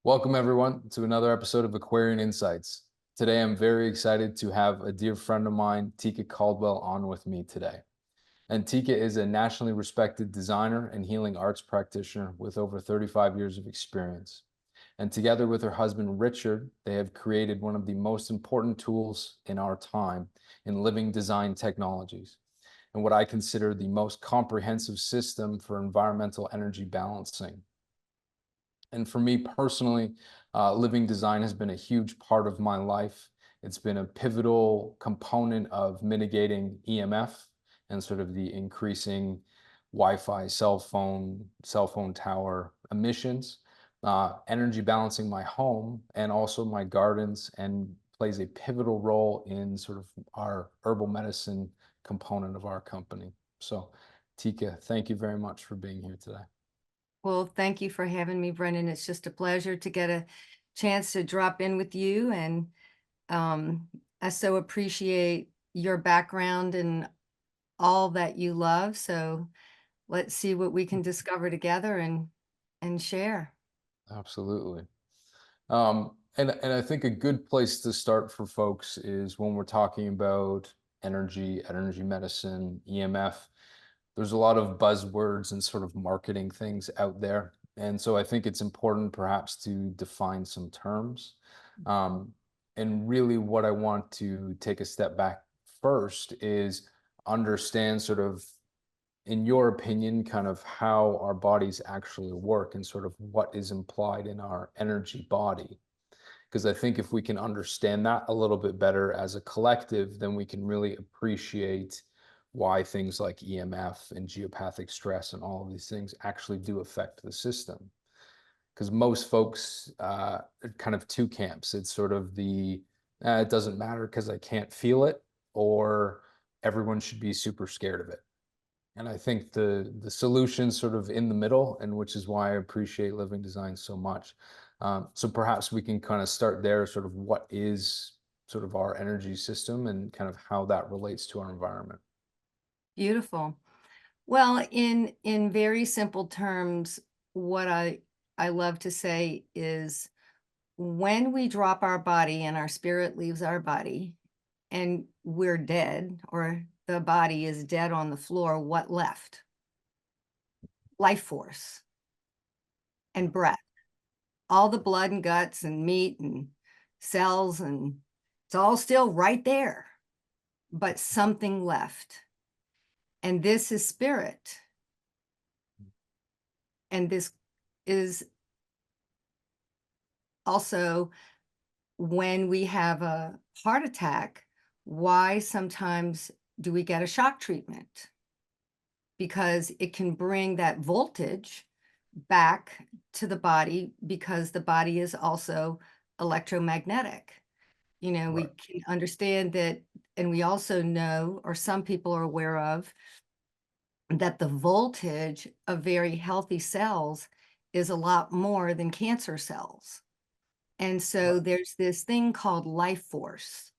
Welcome, everyone, to another episode of Aquarian Insights. Today, I'm very excited to have a dear friend of mine, Tika Caldwell, on with me today. And Tika is a nationally respected designer and healing arts practitioner with over 35 years of experience. And together with her husband, Richard, they have created one of the most important tools in our time in living design technologies, and what I consider the most comprehensive system for environmental energy balancing. And for me personally, living design has been a huge part of my life. It's been a pivotal component of mitigating EMF and sort of the increasing Wi-Fi, cell phone tower emissions, energy balancing my home and also my gardens, and plays a pivotal role in sort of our herbal medicine component of our company. So, Tika, thank you very much for being here today. Well, thank you for having me, Brendan. It's just a pleasure to get a chance to drop in with you. And I so appreciate your background and all that you love. So let's see what we can discover together and share. Absolutely. And I think a good place to start for folks is when we're talking about energy medicine, EMF. There's a lot of buzzwords and sort of marketing things out there. And so I think it's important perhaps to define some terms. Um, and really what I want to take a step back first is understand sort of, in your opinion, kind of how our bodies actually work and sort of what is implied in our energy body. Because I think if we can understand that a little bit better as a collective, then we can really appreciate why things like EMF and geopathic stress and all of these things actually do affect the system. Because most folks are kind of two camps. It's sort of the it doesn't matter because I can't feel it, or everyone should be super scared of it. And I think the solution sort of in the middle, and which is why I appreciate living design so much. So perhaps we can kind of start there, sort of what is sort of our energy system and kind of how that relates to our environment. Beautiful. Well, in very simple terms, what I love to say is when we drop our body and our spirit leaves our body and we're dead or the body is dead on the floor, what left? Life force and breath. All the blood and guts and meat and cells, and it's all still right there, but something left. And this is spirit. And this is also when we have a heart attack, why sometimes do we get a shock treatment? Because it can bring that voltage back to the body because the body is also electromagnetic. You know, we Right. can understand that, and we also know, or some people are aware of, that the voltage of very healthy cells is a lot more than cancer cells. And so Right. there's this thing called life force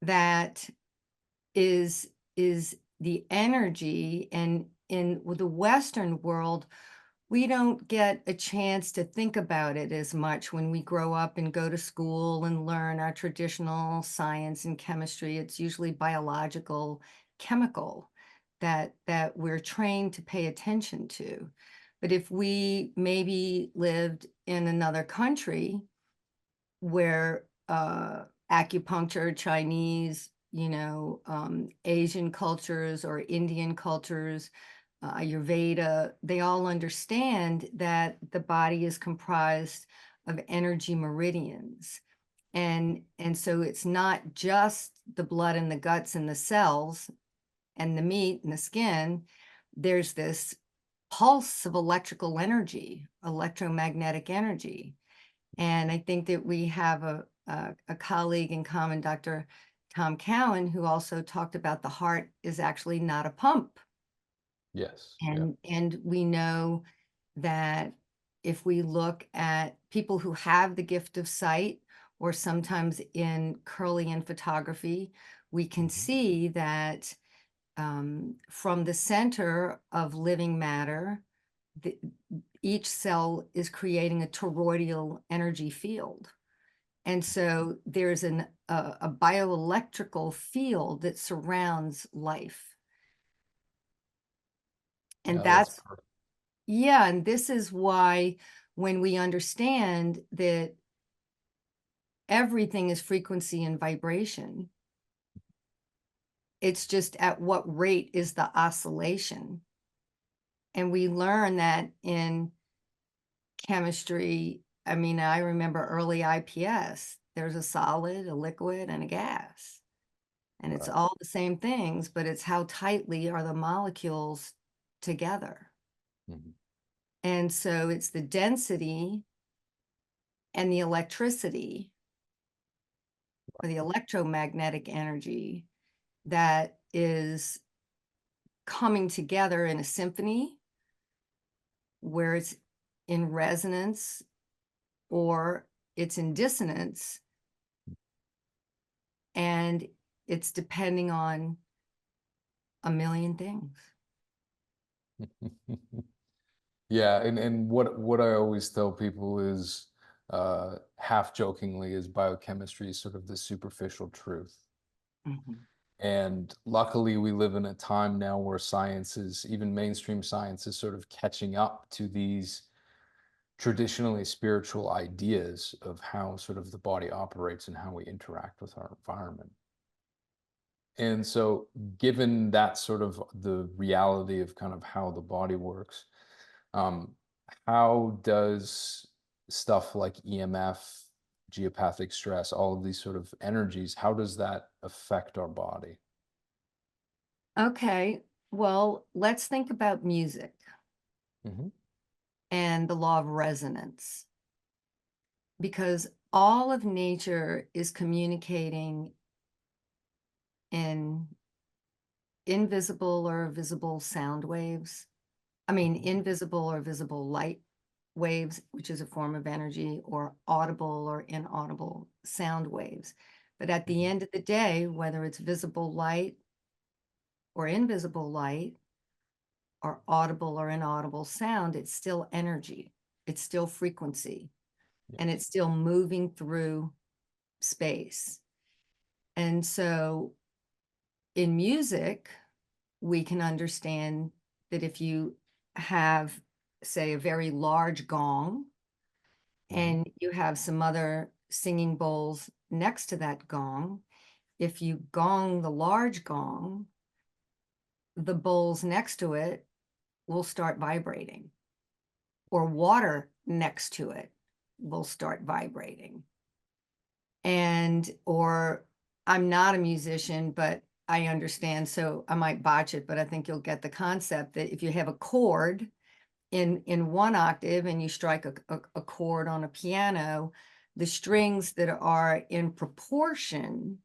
that is the energy, and in the Western world, we don't get a chance to think about it as much when we grow up and go to school and learn our traditional science and chemistry. It's usually biological, chemical that we're trained to pay attention to. But if we maybe lived in another country where acupuncture, Chinese, Asian cultures or Indian cultures, Ayurveda, they all understand that the body is comprised of energy meridians. And so it's not just the blood and the guts and the cells and the meat and the skin. There's this pulse of electrical energy, electromagnetic energy. And I think that we have a colleague in common, Dr. Tom Cowan, who also talked about the heart is actually not a pump. Yes. Yeah. And we know that if we look at people who have the gift of sight, or sometimes in Kirlian photography, we can Mhm. see that from the center of living matter, the, each cell is creating a toroidal energy field. And so there's a bioelectrical field that surrounds life. And Yeah, that's that's, perfect. yeah, and this is why when we understand that everything is frequency and vibration, it's just at what rate is the oscillation. And we learn that in chemistry. I mean, I remember early IPS, there's a solid, a liquid, and a gas. And it's Right. all the same things, but it's how tightly are the molecules together. Mhm. And so it's the density and the electricity or the electromagnetic energy that is coming together in a symphony where it's in resonance or it's in dissonance, and it's depending on a million things. Yeah, and what I always tell people is, half jokingly, is biochemistry is sort of the superficial truth. Mhm. And luckily, we live in a time now where science is, even mainstream science, is sort of catching up to these traditionally spiritual ideas of how sort of the body operates and how we interact with our environment. And so, given that sort of the reality of kind of how the body works, um, how does stuff like EMF, geopathic stress, all of these sort of energies, how does that affect our body? Okay, well, let's think about music Hmm. and the law of resonance, because all of nature is communicating in invisible or visible sound waves. I mean, invisible or visible light waves, which is a form of energy, or audible or inaudible sound waves. But at the Hmm. end of the day, whether it's visible light or invisible light, or audible or inaudible sound, it's still energy, it's still frequency, and Yes. it's still moving through space. And so in music, we can understand that if you have, say, a very large gong Hmm. and you have some other singing bowls next to that gong, if you gong the large gong, the bowls next to it will start vibrating, or water next to it will start vibrating. And, or I'm not a musician, but I understand, so I might botch it, but I think you'll get the concept that if you have a chord in one octave and you strike a chord on a piano, the strings that are in proportion,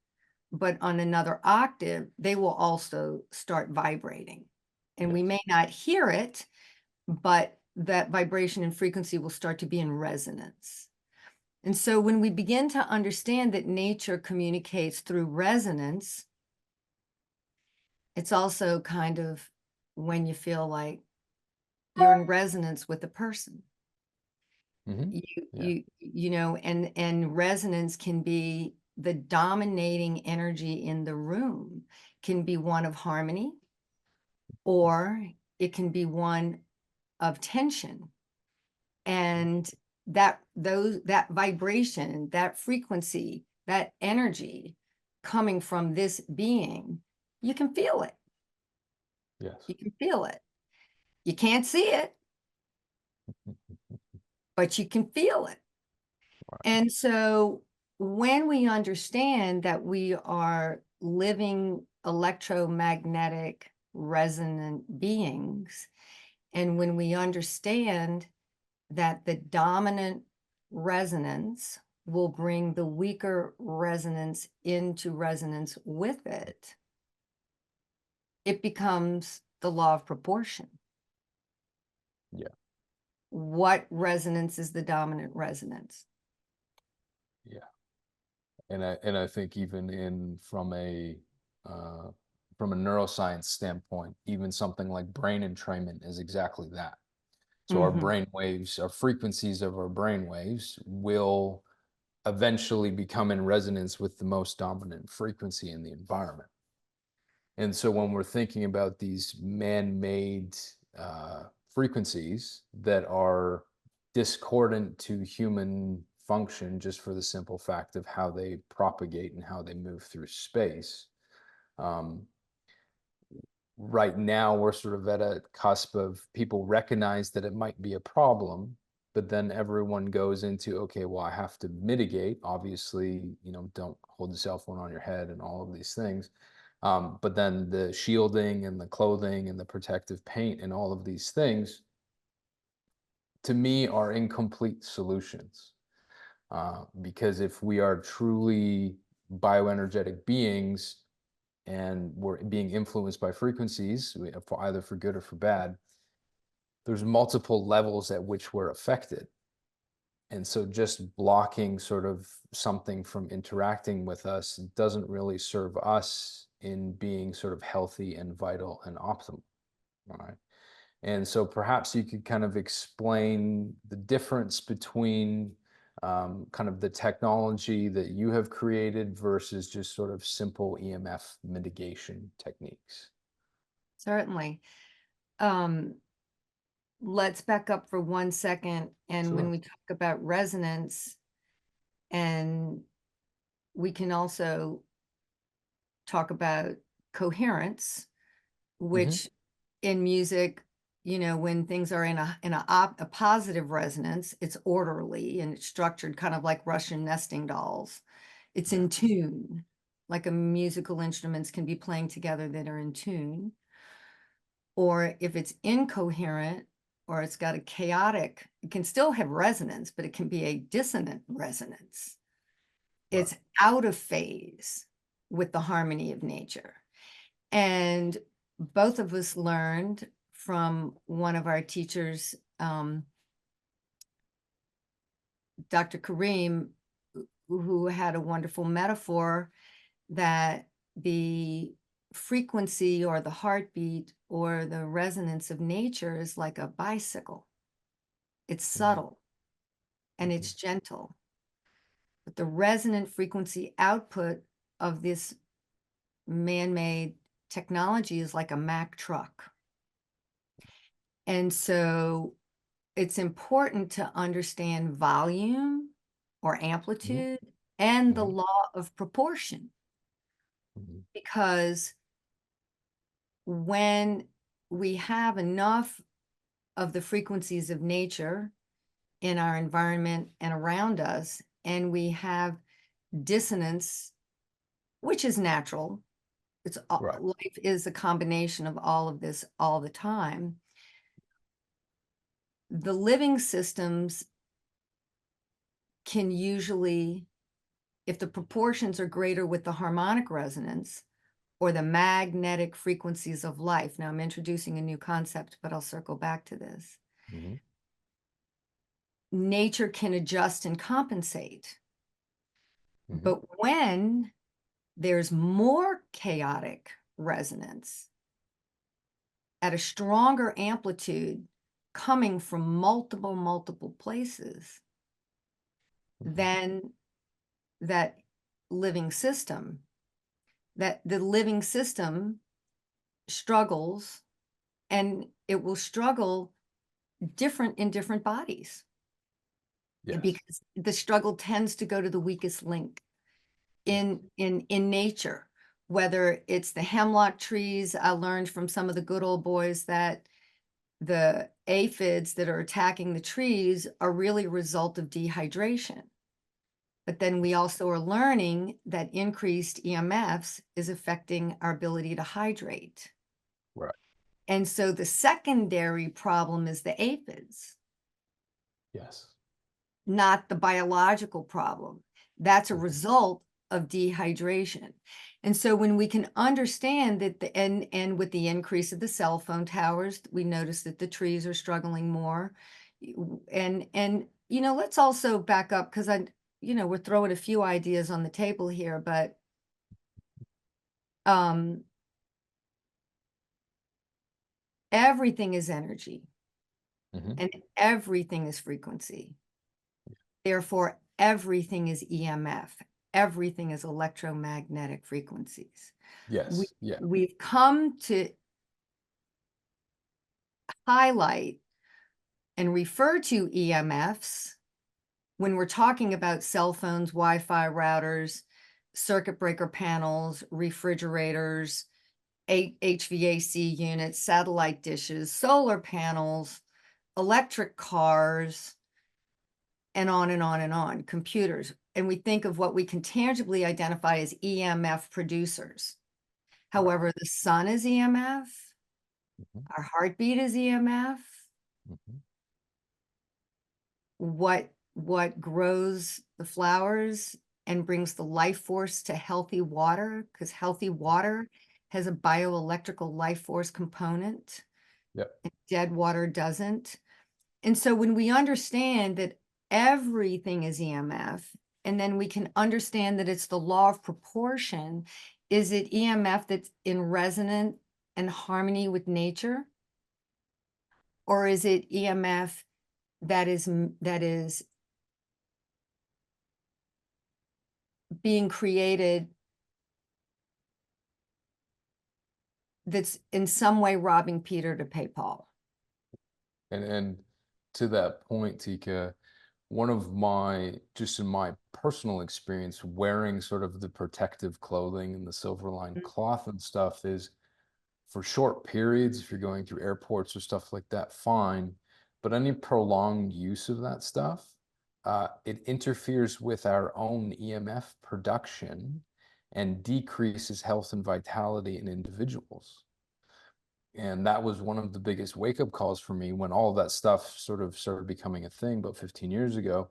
but on another octave, they will also start vibrating. And we Yes. may not hear it, but that vibration and frequency will start to be in resonance. And so when we begin to understand that nature communicates through resonance, it's also kind of when you feel like you're in resonance with a person. Hmm. You Yeah. you know, and resonance can be the dominating energy in the room, can be one of harmony, or it can be one of tension. And that vibration, that frequency, that energy coming from this being, you can feel it. Yes. You can feel it. You can't see it, but you can feel it. Right. And so when we understand that we are living electromagnetic resonant beings, and when we understand that the dominant resonance will bring the weaker resonance into resonance with it, it becomes the law of proportion. Yeah. What resonance is the dominant resonance? Yeah. And I think even in uh, from a neuroscience standpoint, even something like brain entrainment is exactly that. So our Mhm. brain waves, our frequencies of our brain waves will eventually become in resonance with the most dominant frequency in the environment. And so when we're thinking about these man-made frequencies that are discordant to human function, just for the simple fact of how they propagate and how they move through space, um, right now we're sort of at a cusp of people recognize that it might be a problem, but then everyone goes into, okay, well, I have to mitigate, obviously, don't hold the cell phone on your head and all of these things. But then the shielding and the clothing and the protective paint and all of these things, to me, are incomplete solutions. Because if we are truly bioenergetic beings, and we're being influenced by frequencies, either for good or for bad, there's multiple levels at which we're affected. And so just blocking sort of something from interacting with us doesn't really serve us in being sort of healthy and vital and optimal. All right. And so perhaps you could kind of explain the difference between kind of the technology that you have created versus just sort of simple EMF mitigation techniques. Certainly. Um, let's back up for 1 second. And when Sure. we talk about resonance, and we can also talk about coherence, Hmm. which in music, when things are in a positive resonance, it's orderly and it's structured kind of like Russian nesting dolls. It's Yeah. in tune, like a musical instruments can be playing together that are in tune. Or if it's incoherent or it's got a chaotic, it can still have resonance, but it can be a dissonant resonance. Right. It's out of phase with the harmony of nature. And both of us learned from one of our teachers, Dr. Kareem, who had a wonderful metaphor that the frequency or the heartbeat or the resonance of nature is like a bicycle. It's Hmm. subtle and Hmm. it's gentle, but the resonant frequency output of this man-made technology is like a Mack truck. And so it's important to understand volume or Hmm. amplitude and the Hmm. law of proportion, Hmm. because when we have enough of the frequencies of nature in our environment and around us, and we have dissonance, which is natural. Right. Life is a combination of all of this all the time. The living systems can usually, if the proportions are greater with the harmonic resonance or the magnetic frequencies of life. Now I'm introducing a new concept, but I'll circle back to this. Hmm. Nature can adjust and compensate. Hmm. But when there's more chaotic resonance at a stronger amplitude coming from multiple places, Hmm. then that living system, that the living system struggles, and it will struggle different in different bodies, Yes. because the struggle tends to go to the weakest link Yes. in nature. Whether it's the hemlock trees, I learned from some of the good old boys that the aphids that are attacking the trees are really a result of dehydration. But then we also are learning that increased EMFs is affecting our ability to hydrate. Right. And so the secondary problem is the aphids, Yes. not the biological problem. That's a Hmm. result of dehydration. And so when we can understand that and with the increase of the cell phone towers, we notice that the trees are struggling more. And let's also back up, because we're throwing a few ideas on the table here, but um everything is energy. Mhm. and everything is frequency. Therefore, everything is EMF. Everything is electromagnetic frequencies. We Yes. Yeah. we've come to highlight and refer to EMFs when we're talking about cell phones, Wi-Fi routers, circuit breaker panels, refrigerators, HVAC units, satellite dishes, solar panels, electric cars, and on and on and on, computers. And we think of what we can tangibly identify as EMF producers. Right. However, the sun is EMF, Mhm. our heartbeat is EMF, Mhm. what grows the flowers and brings the life force to healthy water, because healthy water has a bioelectrical life force component, Yep. and dead water doesn't. And so when we understand that everything is EMF, and then we can understand that it's the law of proportion, is it EMF that's in resonant and harmony with nature? Or is it EMF that is being created that's in some way robbing Peter to pay Paul? And to that point, Tika, one of my, just in my personal experience, wearing sort of the protective clothing and the silver lined Mm. cloth and stuff is for short periods. If you're going through airports or stuff like that, fine. But any prolonged use of that stuff, it interferes with our own EMF production and decreases health and vitality in individuals. And that was one of the biggest wake up calls for me when all of that stuff sort of started becoming a thing about 15 years ago,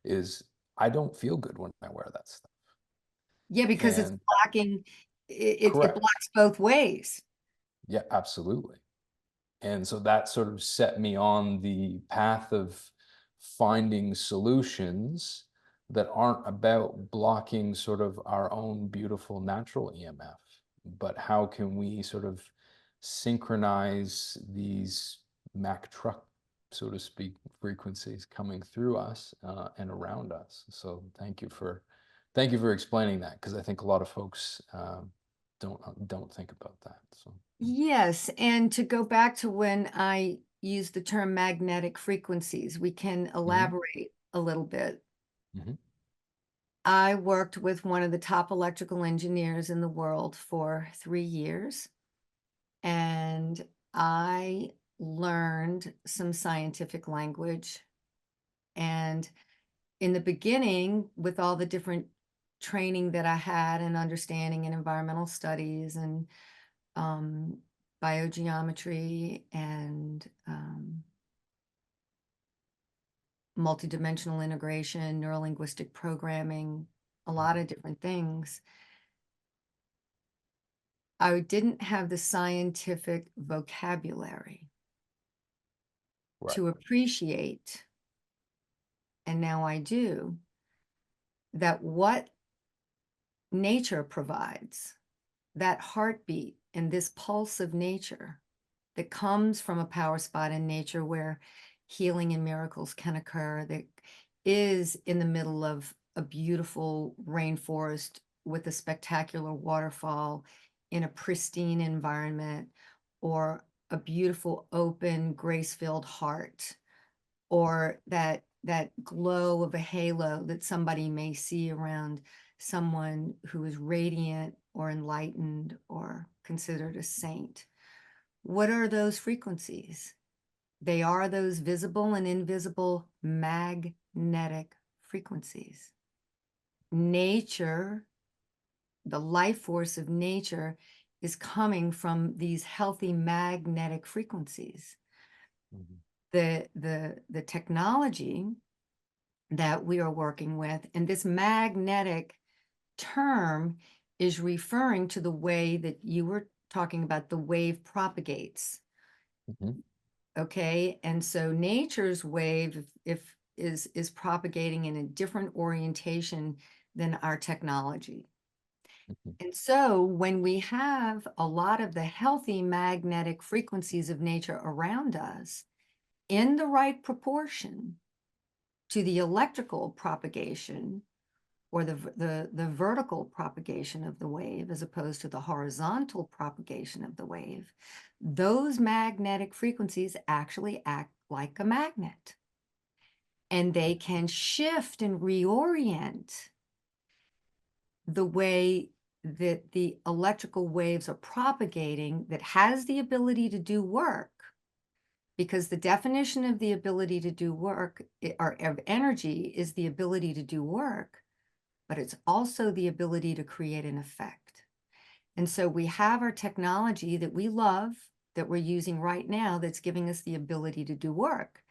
is I don't feel good when I wear that stuff. Yeah, because it's And blocking, it correct. blocks both ways. Yeah, absolutely. And so that sort of set me on the path of finding solutions that aren't about blocking sort of our own beautiful natural EMF, but how can we sort of synchronize these Mack truck, so to speak, frequencies coming through us and around us. So thank you for explaining that, because I think a lot of folks don't think about that. So. Yes, and to go back to when I used the term magnetic frequencies, we can Mhm. elaborate a little bit. Mhm. I worked with one of the top electrical engineers in the world for 3 years, and I learned some scientific language. And in the beginning, with all the different training that I had and understanding in environmental studies and um, biogeometry and multidimensional integration, neurolinguistic programming, a lot Mhm. of different things. I didn't have the scientific vocabulary Right. to appreciate, and now I do, that what nature provides, that heartbeat and this pulse of nature that comes from a power spot in nature where healing and miracles can occur, that is in the middle of a beautiful rainforest with a spectacular waterfall in a pristine environment, or a beautiful open grace-filled heart, or that glow of a halo that somebody may see around someone who is radiant or enlightened or considered a saint. What are those frequencies? They are those visible and invisible magnetic frequencies. Nature, the life force of nature, is coming from these healthy magnetic frequencies. Mhm. The technology that we are working with, and this magnetic term is referring to the way that you were talking about, the wave propagates. Mhm. Okay, and so nature's wave, if is propagating in a different orientation than our technology. Mhm. And so when we have a lot of the healthy magnetic frequencies of nature around us, in the right proportion to the electrical propagation or the vertical propagation of the wave as opposed to the horizontal propagation of the wave, those magnetic frequencies actually act like a magnet. And they can shift and reorient the way that the electrical waves are propagating that has the ability to do work, because the definition of the ability to do work or of energy is the ability to do work, but it's also the ability to create an effect. And so we have our technology that we love that we're using right now that's giving us the ability to do work.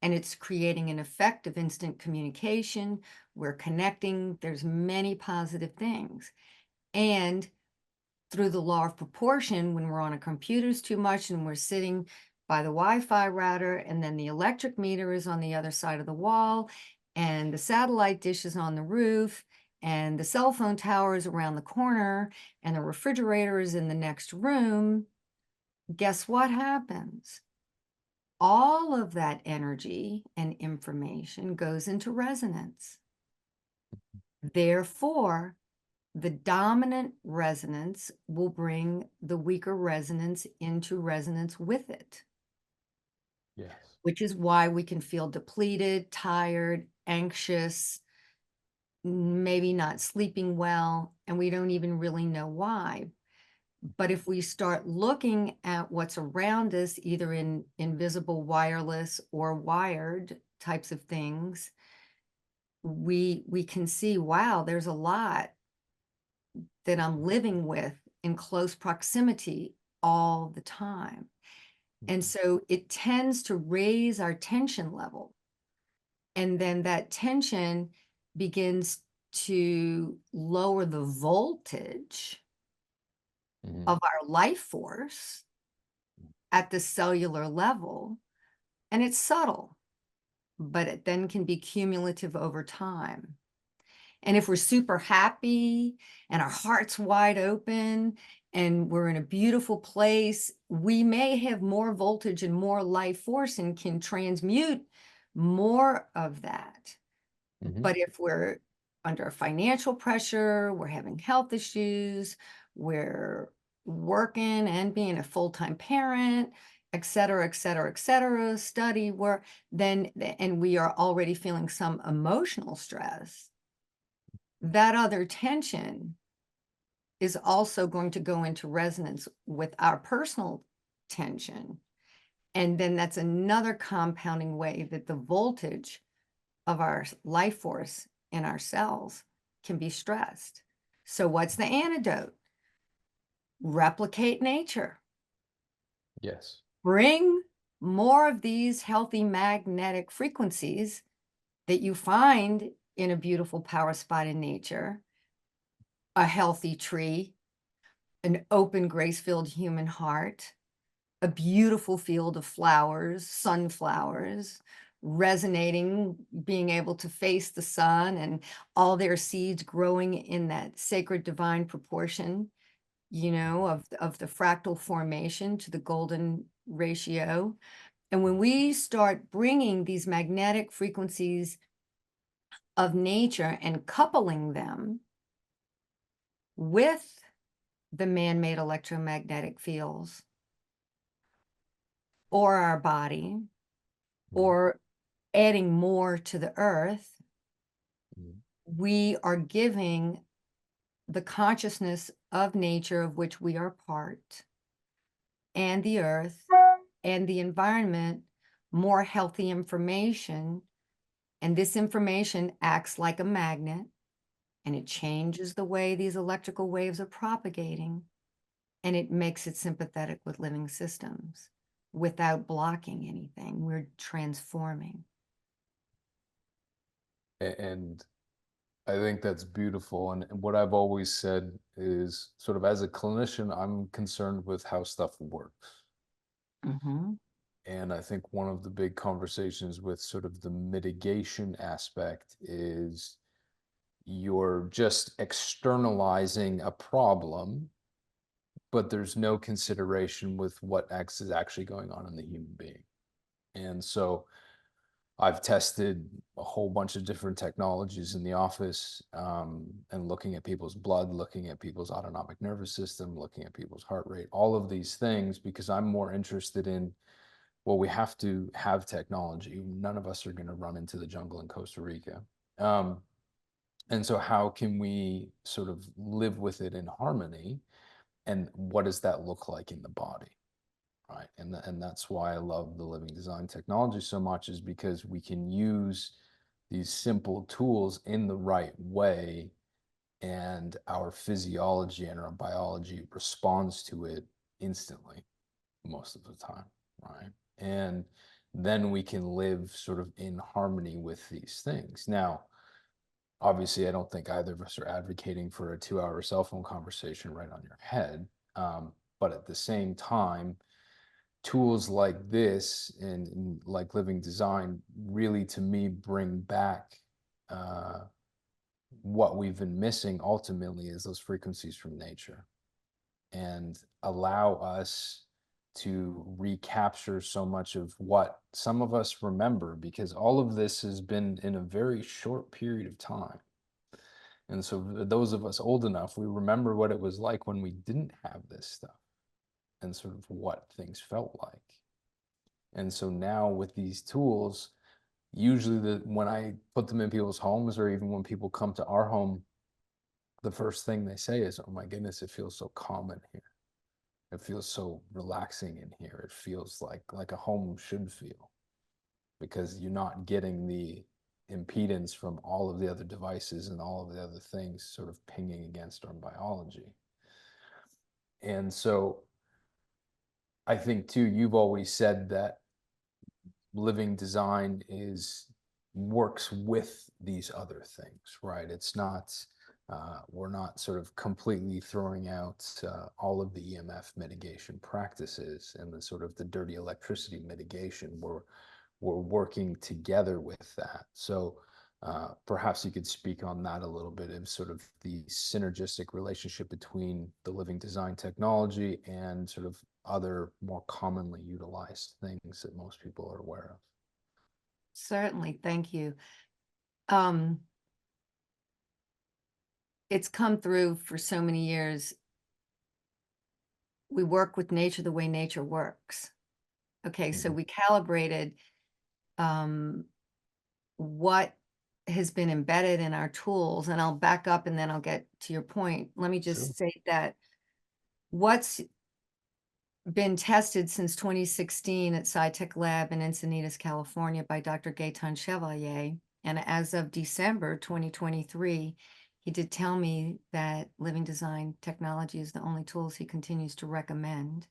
And it's creating an effect of instant communication. We're connecting. There's many positive things. And through the law of proportion, when we're on a computers too much and we're sitting by the Wi-Fi router, and then the electric meter is on the other side of the wall, and the satellite dish is on the roof, and the cell phone tower is around the corner, and the refrigerator is in the next room, guess what happens? All of that energy and information goes into resonance. Therefore, the dominant resonance will bring the weaker resonance into resonance with it, Yes. which is why we can feel depleted, tired, anxious, maybe not sleeping well, and we don't even really know why. But if we start looking at what's around us, either in invisible, wireless, or wired types of things, we can see, wow, there's a lot that I'm living with in close proximity all the time. And so it tends to raise our tension level. And then that tension begins to lower the voltage Mhm. of our life force at the cellular level. And it's subtle, but it then can be cumulative over time. And if we're super happy and our heart's wide open and we're in a beautiful place, we may have more voltage and more life force and can transmute more of that. Mhm. But if we're under financial pressure, we're having health issues, we're working and being a full-time parent, et cetera, et cetera, et cetera, study work, then, and we are already feeling some emotional stress, that other tension is also going to go into resonance with our personal tension. And then that's another compounding way that the voltage of our life force in our cells can be stressed. So what's the antidote? Replicate nature. Yes. Bring more of these healthy magnetic frequencies that you find in a beautiful power spot in nature, a healthy tree, an open, grace-filled human heart, a beautiful field of flowers, sunflowers, resonating, being able to face the sun and all their seeds growing in that sacred divine proportion, of the fractal formation to the golden ratio. And when we start bringing these magnetic frequencies of nature and coupling them with the man-made electromagnetic fields or our body, Mhm. or adding more to the earth, Mhm. we are giving the consciousness of nature of which we are part, and the earth and the environment, more healthy information. And this information acts like a magnet, and it changes the way these electrical waves are propagating, and it makes it sympathetic with living systems without blocking anything. We're transforming. And I think that's beautiful. And what I've always said is sort of as a clinician, I'm concerned with how stuff works. Mhm. And I think one of the big conversations with sort of the mitigation aspect is you're just externalizing a problem, but there's no consideration with what X is actually going on in the human being. And so I've tested a whole bunch of different technologies in the office, and looking at people's blood, looking at people's autonomic nervous system, looking at people's heart rate, all of these things, because I'm more interested in, well, we have to have technology. None of us are going to run into the jungle in Costa Rica. Um, and so, how can we sort of live with it in harmony? And what does that look like in the body? Right. And that's why I love the living design technology so much, is because we can use these simple tools in the right way, and our physiology and our biology responds to it instantly most of the time. Right. And then we can live sort of in harmony with these things. Now, obviously, I don't think either of us are advocating for a 2 hour cell phone conversation right on your head. But at the same time, tools like this and like living design really, to me, bring back uh, what we've been missing ultimately, is those frequencies from nature, and allow us to recapture so much of what some of us remember, because all of this has been in a very short period of time. And so those of us old enough, we remember what it was like when we didn't have this stuff, and sort of what things felt like. And so now with these tools, usually when I put them in people's homes, or even when people come to our home, the first thing they say is, "Oh my goodness, it feels so calm in here. It feels so relaxing in here. It feels like a home should feel," because you're not getting the impedance from all of the other devices and all of the other things sort of pinging against our biology. And so I think too, you've always said that living design is works with these other things, right? It's not, we're not sort of completely throwing out all of the EMF mitigation practices and the sort of the dirty electricity mitigation. We're working together with that. So perhaps you could speak on that a little bit, of sort of the synergistic relationship between the living design technology and sort of other more commonly utilized things that most people are aware of. Certainly, thank you. Um, it's come through for so many years. We work with nature the way nature works. Okay, so Mhm. we calibrated um, what has been embedded in our tools, and I'll back up and then I'll get to your point. Let me Sure. just say that what's been tested since 2016 at SciTech Lab in Encinitas, California by Dr. Gaetan Chevalier. And as of December 2023, he did tell me that living design technology is the only tools he continues to recommend.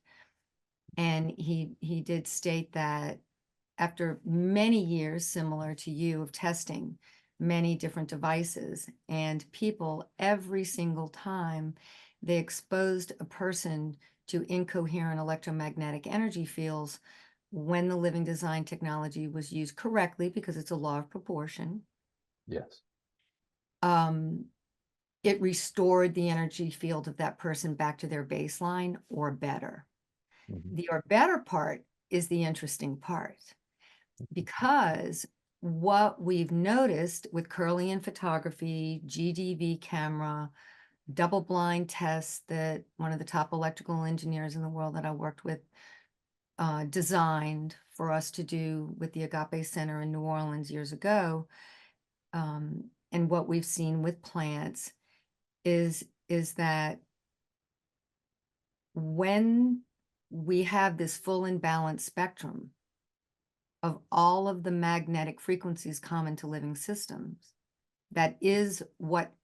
And he did state that after many years, similar to you, of testing many different devices and people, every single time they exposed a person to incoherent electromagnetic energy fields, when the living design technology was used correctly, because it's a law of proportion, Yes. um, it restored the energy field of that person back to their baseline or better. Mhm. The or better part is the interesting part, because what we've noticed with Kirlian photography, GDV camera, double blind tests that one of the top electrical engineers in the world that I worked with designed for us to do with the Agape Center in New Orleans years ago, and what we've seen with plants is that when we have this full and balanced spectrum of all of the magnetic frequencies common to living systems, that is what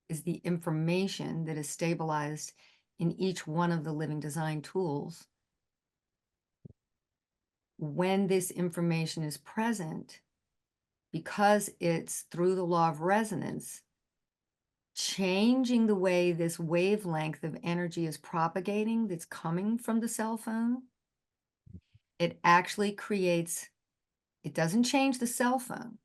is the information that is stabilized in each one of the living design tools. When this information is present, because it's through the law of resonance, changing the way this wavelength of energy is propagating that's coming from the cell phone, it actually creates, it doesn't change the cell phone.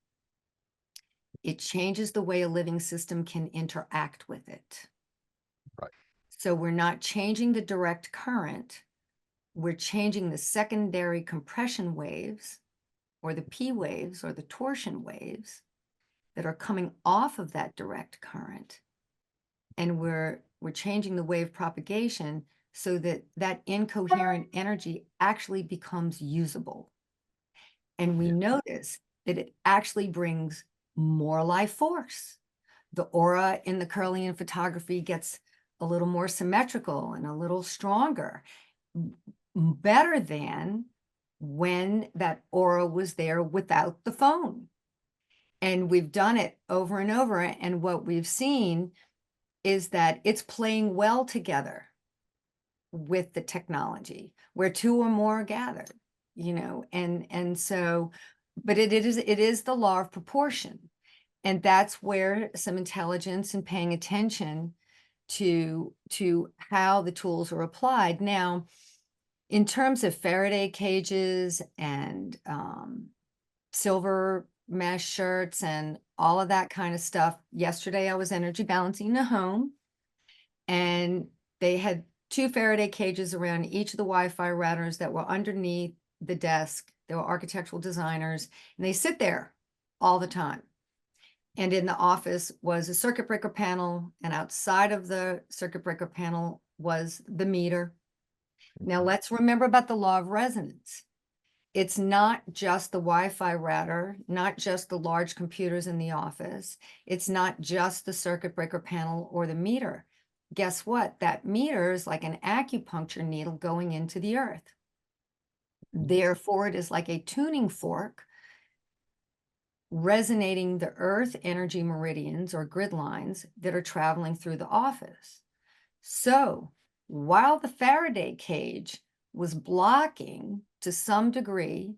It changes the way a living system can interact with it. Right. So we're not changing the direct current, we're changing the secondary compression waves or the P waves or the torsion waves that are coming off of that direct current. And we're changing the wave propagation so that that incoherent energy actually becomes usable. And we Yeah. notice that it actually brings more life force. The aura in the Curlian photography gets a little more symmetrical and a little stronger, better than when that aura was there without the phone. And we've done it over and over. And what we've seen is that it's playing well together with the technology where two or more are gathered, and so, but it is the law of proportion. And that's where some intelligence and paying attention to how the tools are applied. Now, in terms of Faraday cages and silver mesh shirts and all of that kind of stuff, yesterday I was energy balancing the home, and they had 2 Faraday cages around each of the Wi-Fi routers that were underneath the desk. They were architectural designers, and they sit there all the time. And in the office was a circuit breaker panel, and outside of the circuit breaker panel was the meter. Now let's remember about the law of resonance. It's not just the Wi-Fi router, not just the large computers in the office. It's not just the circuit breaker panel or the meter. Guess what? That meter is like an acupuncture needle going into the earth. Therefore, it is like a tuning fork resonating the earth energy meridians or grid lines that are traveling through the office. So while the Faraday cage was blocking to some degree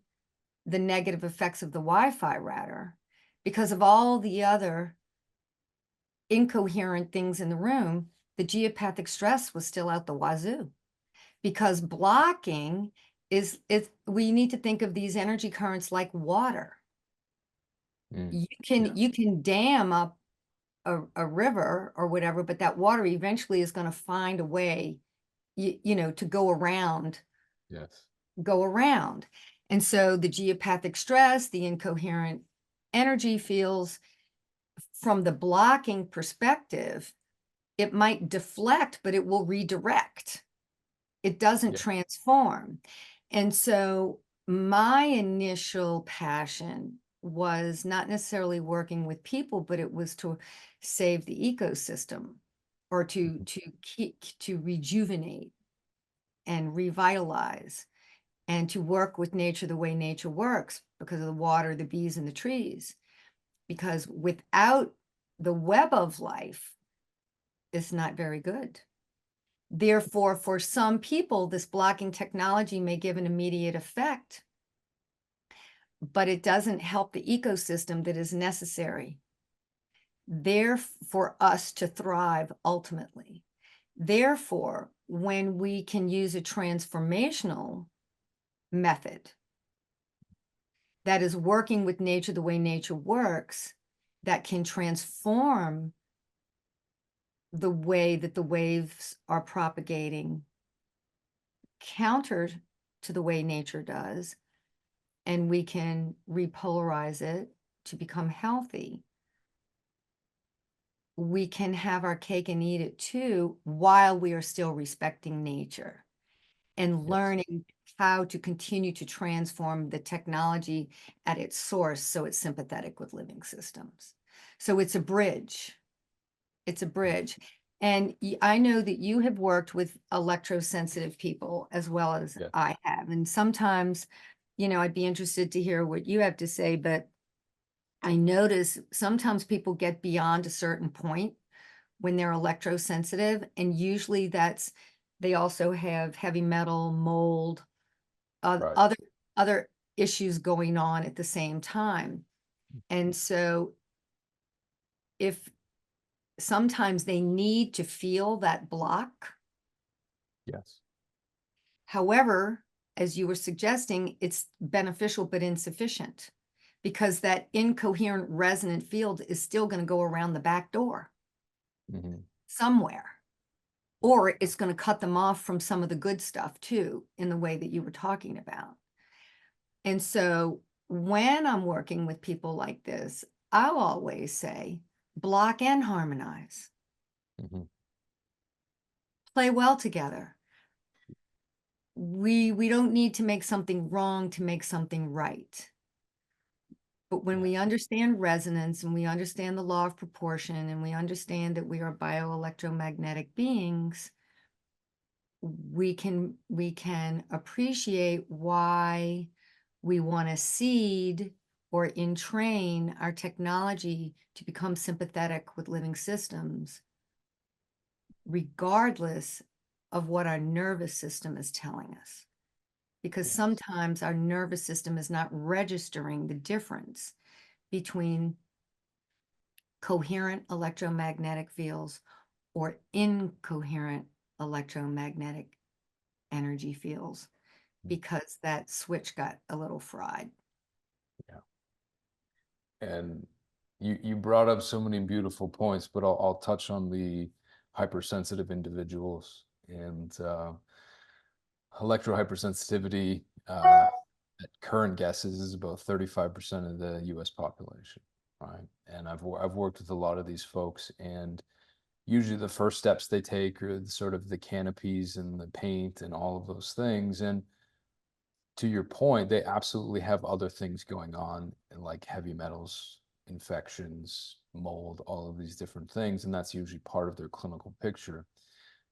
the negative effects of the Wi-Fi router, because of all the other incoherent things in the room, the geopathic stress was still out the wazoo. Because blocking we need to think of these energy currents like water. Yeah. You can dam up a river or whatever, but that water eventually is going to find a way, to go around. Yes. And so the geopathic stress, the incoherent energy fields, from the blocking perspective, it might deflect, but it will redirect. It doesn't Yeah. transform. And so my initial passion was not necessarily working with people, but it was to save the ecosystem, or to rejuvenate and revitalize, and to work with nature the way nature works, because of the water, the bees, and the trees. Because without the web of life, it's not very good. Therefore, for some people, this blocking technology may give an immediate effect, but it doesn't help the ecosystem that is necessary there for us to thrive ultimately. Therefore, when we can use a transformational method that is working with nature the way nature works, that can transform the way that the waves are propagating counter to the way nature does, and we can repolarize it to become healthy, we can have our cake and eat it too, while we are still respecting nature and Yes. learning how to continue to transform the technology at its source so it's sympathetic with living systems. So it's a bridge. It's a bridge. And I know that you have worked with electrosensitive people as well as Yeah. I have. And sometimes, I'd be interested to hear what you have to say, but I notice sometimes people get beyond a certain point when they're electrosensitive. And usually they also have heavy metal, mold, Right. other issues going on at the same time. And so if sometimes they need to feel that block. Yes. However, as you were suggesting, it's beneficial but insufficient, because that incoherent resonant field is still going to go around the back door somewhere, or it's going to cut them off from some of the good stuff too, in the way that you were talking about. And so when I'm working with people like this, I'll always say, block and harmonize, Mhm. play well together. We don't need to make something wrong to make something right. But when Yeah. we understand resonance and we understand the law of proportion and we understand that we are bioelectromagnetic beings, we can appreciate why we want to seed or entrain our technology to become sympathetic with living systems, regardless of what our nervous system is telling us. Because Yes. sometimes our nervous system is not registering the difference between coherent electromagnetic fields or incoherent electromagnetic energy fields, Mm. because that switch got a little fried. Yeah. And you brought up so many beautiful points, but I'll touch on the hypersensitive individuals and electro-hypersensitivity. At current guesses is about 35% of the US population, right? And I've worked with a lot of these folks, and usually the first steps they take are sort of the canopies and the paint and all of those things. And to your point, they absolutely have other things going on, like heavy metals, infections, mold, all of these different things. And that's usually part of their clinical picture.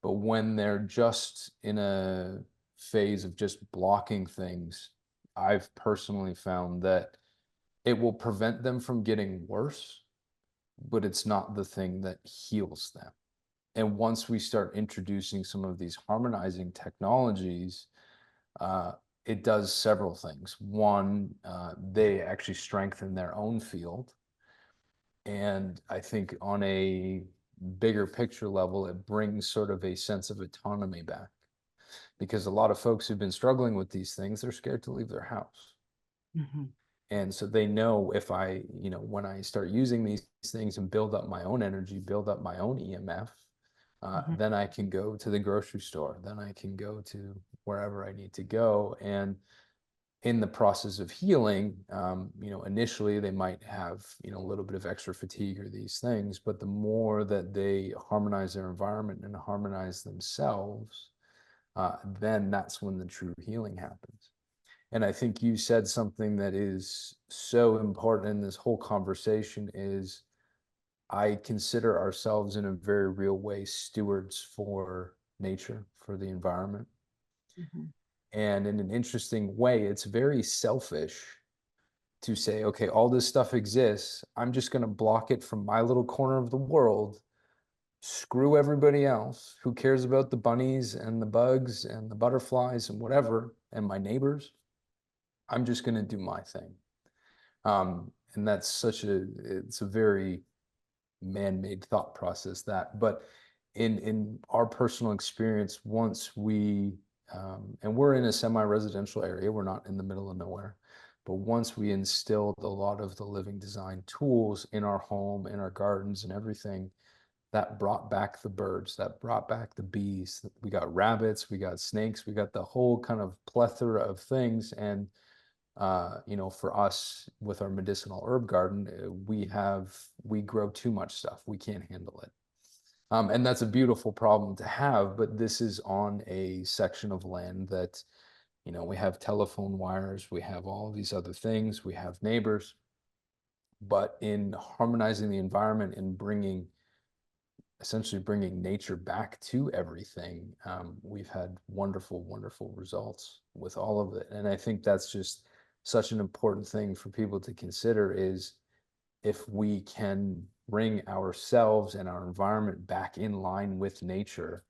But when they're just in a phase of just blocking things, I've personally found that it will prevent them from getting worse, but it's not the thing that heals them. And once we start introducing some of these harmonizing technologies, uh, it does several things. One, they actually strengthen their own field. And I think on a bigger picture level, it brings sort of a sense of autonomy back, because a lot of folks who've been struggling with these things, they're scared to leave their house. Mhm, And so they know if I, when I start using these things and build up my own energy, build up my own EMF, mhm, then I can go to the grocery store, then I can go to wherever I need to go. And in the process of healing, initially they might have, a little bit of extra fatigue or these things, but the more that they harmonize their environment and harmonize themselves, then that's when the true healing happens. And I think you said something that is so important in this whole conversation is I consider ourselves in a very real way stewards for nature, for the environment. mhm. And in an interesting way, it's very selfish to say, okay, all this stuff exists. I'm just going to block it from my little corner of the world. Screw everybody else. Who cares about the bunnies and the bugs and the butterflies and whatever, and my neighbors? I'm just going to do my thing. And that's it's a very man-made thought process, that. But in our personal experience, once we and we're in a semi-residential area, we're not in the middle of nowhere, but once we instilled a lot of the living design tools in our home, in our gardens and everything, that brought back the birds, that brought back the bees. We got rabbits, we got snakes, we got the whole kind of plethora of things. And for us with our medicinal herb garden, we grow too much stuff. We can't handle it. And that's a beautiful problem to have, but this is on a section of land that, we have telephone wires, we have all of these other things, we have neighbors, but in harmonizing the environment and essentially bringing nature back to everything, we've had wonderful, wonderful results with all of it. And I think that's just such an important thing for people to consider is if we can bring ourselves and our environment back in line with nature,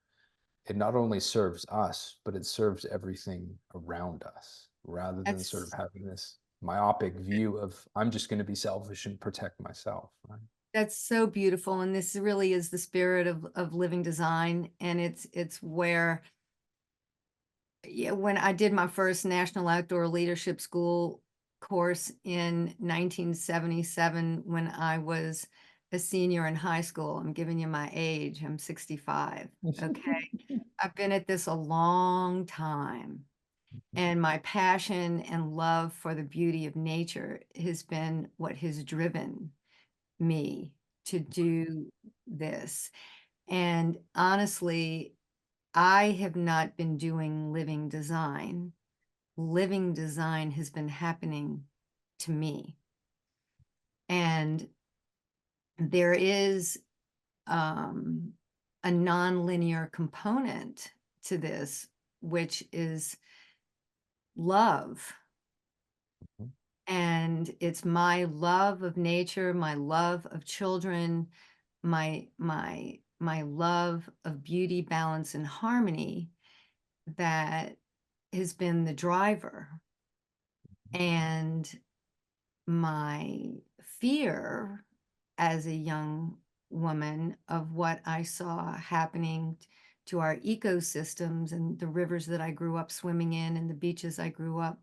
it not only serves us, but it serves everything around us, rather than sort of That's having this myopic view of I'm just going to be selfish and protect myself. Right? that's so beautiful, and this really is the spirit of living design, and it's where, yeah, when I did my first National Outdoor Leadership School course in 1977, when I was a senior in high school. I'm giving you my age. I'm 65. Okay. I've been at this a long time. And my passion and love for the beauty of nature has been what has driven me to do this. And honestly, I have not been doing living design. Living design has been happening to me. And there is um, a nonlinear component to this, which is love. Mhm. And it's my love of nature, my love of children, my love of beauty, balance, and harmony that has been the driver. And my fear as a young woman of what I saw happening to our ecosystems and the rivers that I grew up swimming in and the beaches I grew up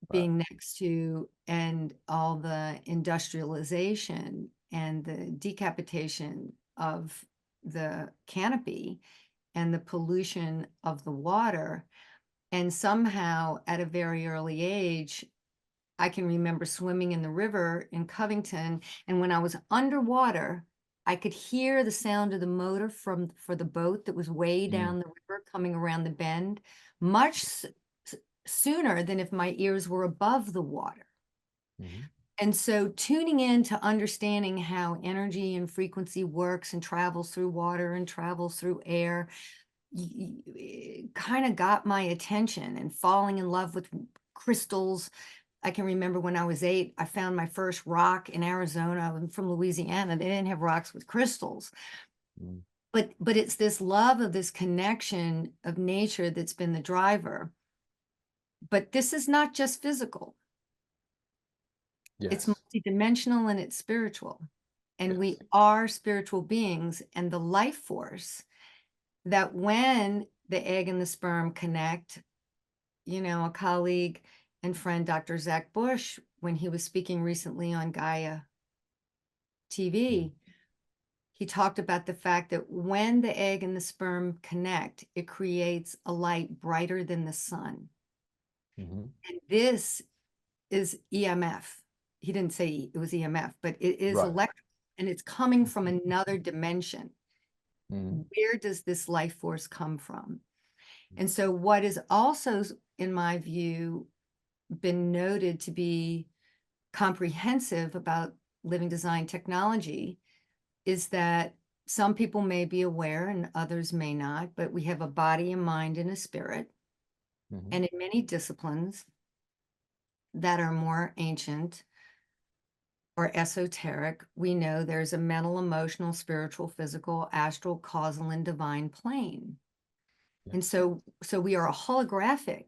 Right. being next to, and all the industrialization and the decapitation of the canopy and the pollution of the water. And somehow at a very early age, I can remember swimming in the river in Covington, and when I was underwater, I could hear the sound of the motor for the boat that was way Mm, down the river coming around the bend, much sooner than if my ears were above the water. mhm. And so tuning in to understanding how energy and frequency works and travels through water and travels through air kind of got my attention, and falling in love with crystals. I can remember when I was 8, I found my first rock in Arizona. I'm from Louisiana. They didn't have rocks with crystals. Mm. But it's this love of this connection of nature that's been the driver. But this is not just physical. It's Yes. multidimensional and it's spiritual. And we Yes. are spiritual beings, and the life force that when the egg and the sperm connect, a colleague and friend, Dr. Zach Bush, when he was speaking recently on Gaia Mm, TV, he talked about the fact that when the egg and the sperm connect, it creates a light brighter than the sun. mhm. And this is EMF. He didn't say it was EMF, but it is Right. electrical, and it's coming from another dimension. Mhm. Where does this life force come from? And so, what is also, in my view, been noted to be comprehensive about living design technology is that some people may be aware and others may not, but we have a body, a mind, and a spirit. Mhm. And in many disciplines that are more ancient or esoteric, we know there's a mental, emotional, spiritual, physical, astral, causal, and divine plane. And Yes. so we are a holographic.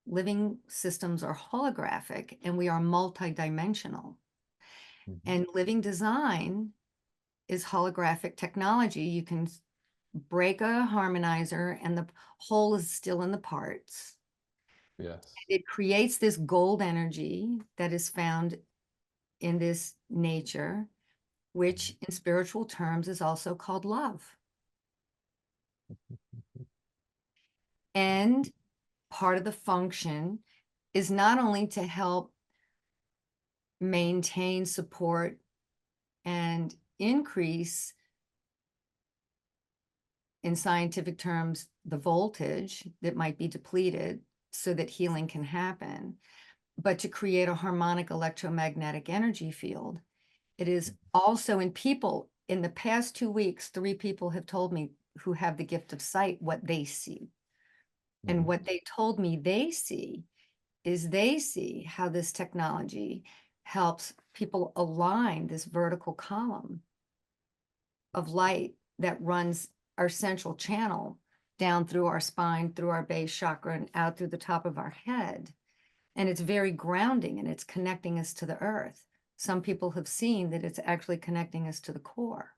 Living systems are holographic, and we are multidimensional. Mhm. And living design is holographic technology. You can break a harmonizer and the whole is still in the parts. Yes. It creates this gold energy that is found in this nature, Mhm. which in spiritual terms is also called love. And part of the function is not only to help maintain, support, and increase, in scientific terms, the voltage that might be depleted so that healing can happen, but to create a harmonic electromagnetic energy field. It is also in people. In the past 2 weeks, 3 people have told me, who have the gift of sight, what they see. And Mhm. what they told me they see is they see how this technology helps people align this vertical column of light that runs our central channel down through our spine, through our base chakra, and out through the top of our head. And it's very grounding, and it's connecting us to the earth. Some people have seen that it's actually connecting us to the core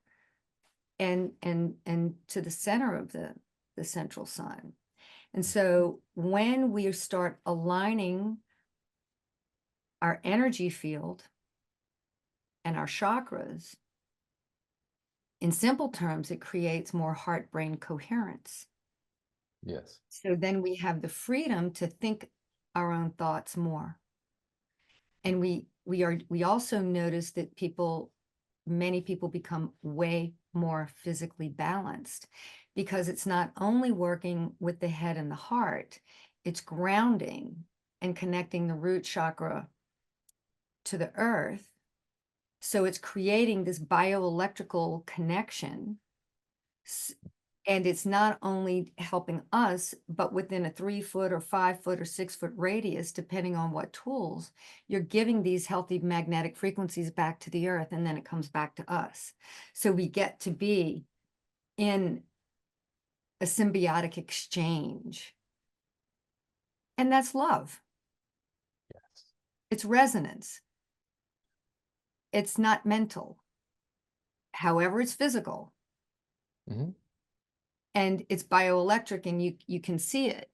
and to the center of the central sun. And so when we start aligning our energy field and our chakras, in simple terms, it creates more heart-brain coherence. Yes. So then we have the freedom to think our own thoughts more. And we also notice that many people become way more physically balanced because it's not only working with the head and the heart, it's grounding and connecting the root chakra to the earth. So it's creating this bioelectrical connection. And it's not only helping us, but within a 3-foot or 5-foot or 6-foot radius, depending on what tools, you're giving these healthy magnetic frequencies back to the earth, and then it comes back to us. So we get to be in a symbiotic exchange. And that's love. Yes. It's resonance. It's not mental. However, it's physical. Hmm. And it's bioelectric, and you can see it.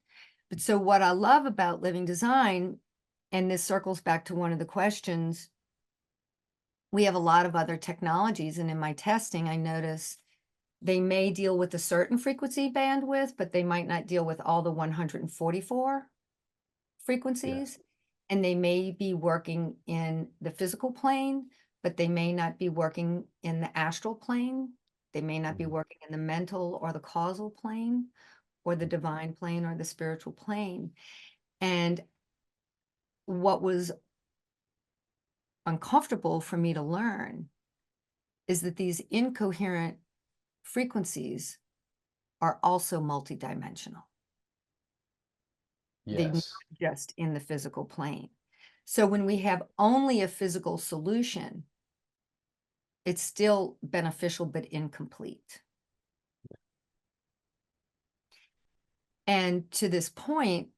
But so what I love about living design, and this circles back to one of the questions, we have a lot of other technologies, and in my testing, I notice they may deal with a certain frequency bandwidth, but they might not deal with all the 144 Yes. frequencies, and they may be working in the physical plane, but they may not be working in the astral plane. They may not be Mhm. working in the mental or the causal plane, or the divine plane or the spiritual plane. And what was uncomfortable for me to learn is that these incoherent frequencies are also multidimensional. They're not Yes. just in the physical plane. So when we have only a physical solution, it's still beneficial but incomplete. And to this point,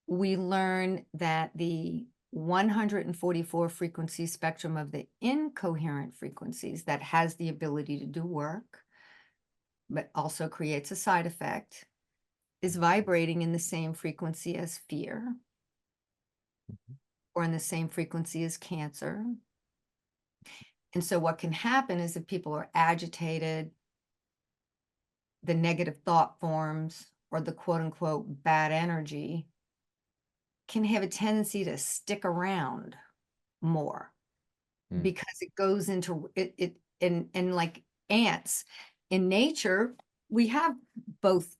we learn that the 144 frequency spectrum of the incoherent frequencies that has the ability to do work, but also creates a side effect, is vibrating in the same frequency as fear Mhm. or in the same frequency as cancer. And so what can happen is if people are agitated, the negative thought forms or the quote unquote bad energy can have a tendency to stick around more Mm. because it goes into it and like ants in nature, we have both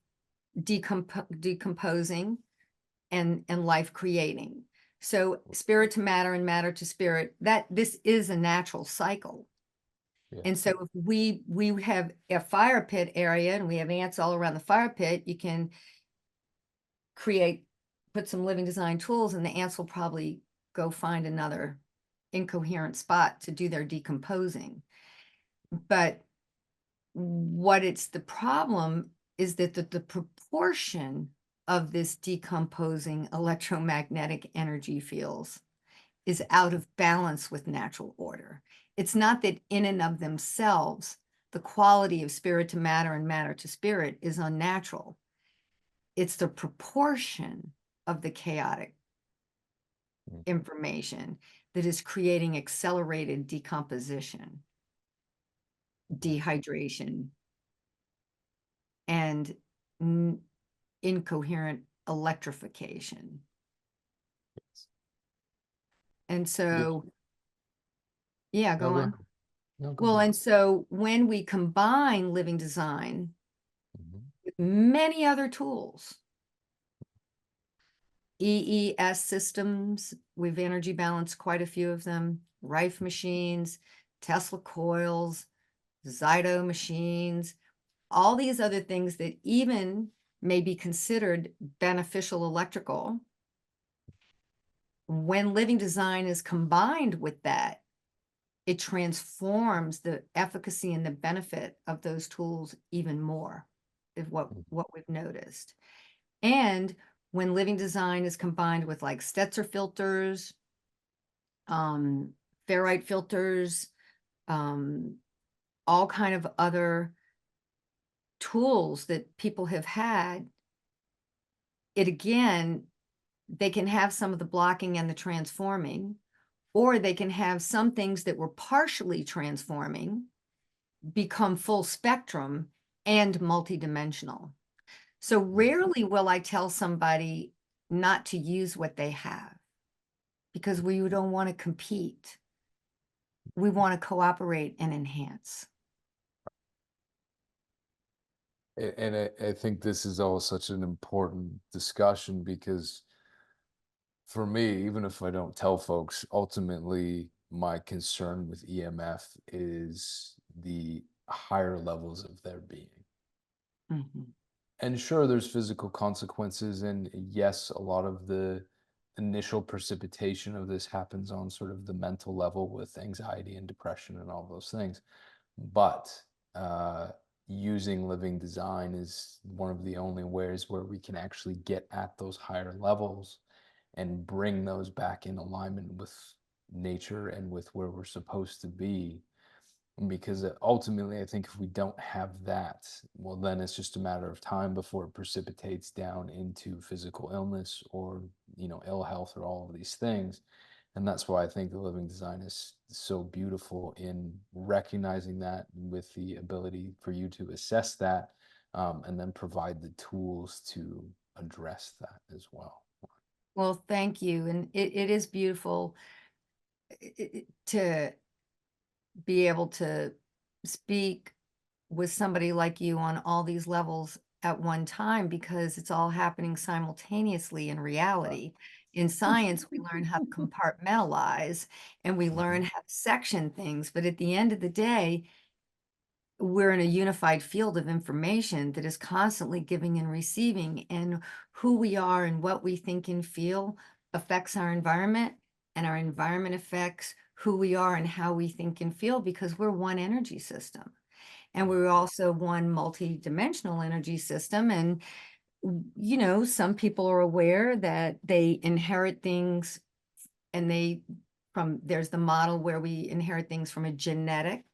decomposing and life creating. So spirit to matter and matter to spirit, that this is a natural cycle. And Yes. so if we have a fire pit area and we have ants all around the fire pit, you can put some living design tools, and the ants will probably go find another incoherent spot to do their decomposing. But the problem is that the proportion of this decomposing electromagnetic energy fields is out of balance with natural order. It's not that in and of themselves, the quality of spirit to matter and matter to spirit is unnatural. It's the proportion of the chaotic Mm. information that is creating accelerated decomposition, dehydration, and incoherent electrification. Yes. And Good. so, yeah, No, go go on. ahead. No, go Well, ahead. and so when we combine living design Mhm. with many other tools, EES systems, we've energy balanced quite a few of them, Rife machines, Tesla coils, Zyto machines, all these other things that even may be considered beneficial electrical. When living design is combined with that, it transforms the efficacy and the benefit of those tools even more, is Mhm. what we've noticed. And when living design is combined with like Stetzer filters, um, ferrite filters, um, all kind of other tools that people have had, it again, they can have some of the blocking and the transforming, or they can have some things that were partially transforming become full spectrum and multidimensional. So rarely will I tell somebody not to use what they have because we don't want to compete. We want to cooperate and enhance. And I think this is all such an important discussion because for me, even if I don't tell folks, ultimately my concern with EMF is the higher levels of their being. Mhm. And sure, there's physical consequences, and yes, a lot of the initial precipitation of this happens on sort of the mental level with anxiety and depression and all those things. But uh, using living design is one of the only ways where we can actually get at those higher levels and bring those back in alignment with nature and with where we're supposed to be. Because ultimately, I think if we don't have that, well, then it's just a matter of time before it precipitates down into physical illness or, ill health or all of these things. And that's why I think the living design is so beautiful in recognizing that with the ability for you to assess that, and then provide the tools to address that as well. Well, thank you. And it is beautiful to be able to speak with somebody like you on all these levels at one time because it's all happening simultaneously in Right. reality. In science, we learn how to compartmentalize and we learn Mhm. how to section things. But at the end of the day, we're in a unified field of information that is constantly giving and receiving. And who we are and what we think and feel affects our environment, and our environment affects who we are and how we think and feel because we're one energy system. And Right. we're also one multi-dimensional energy system. And, some people are aware that they inherit things and there's the model where we inherit things from a genetic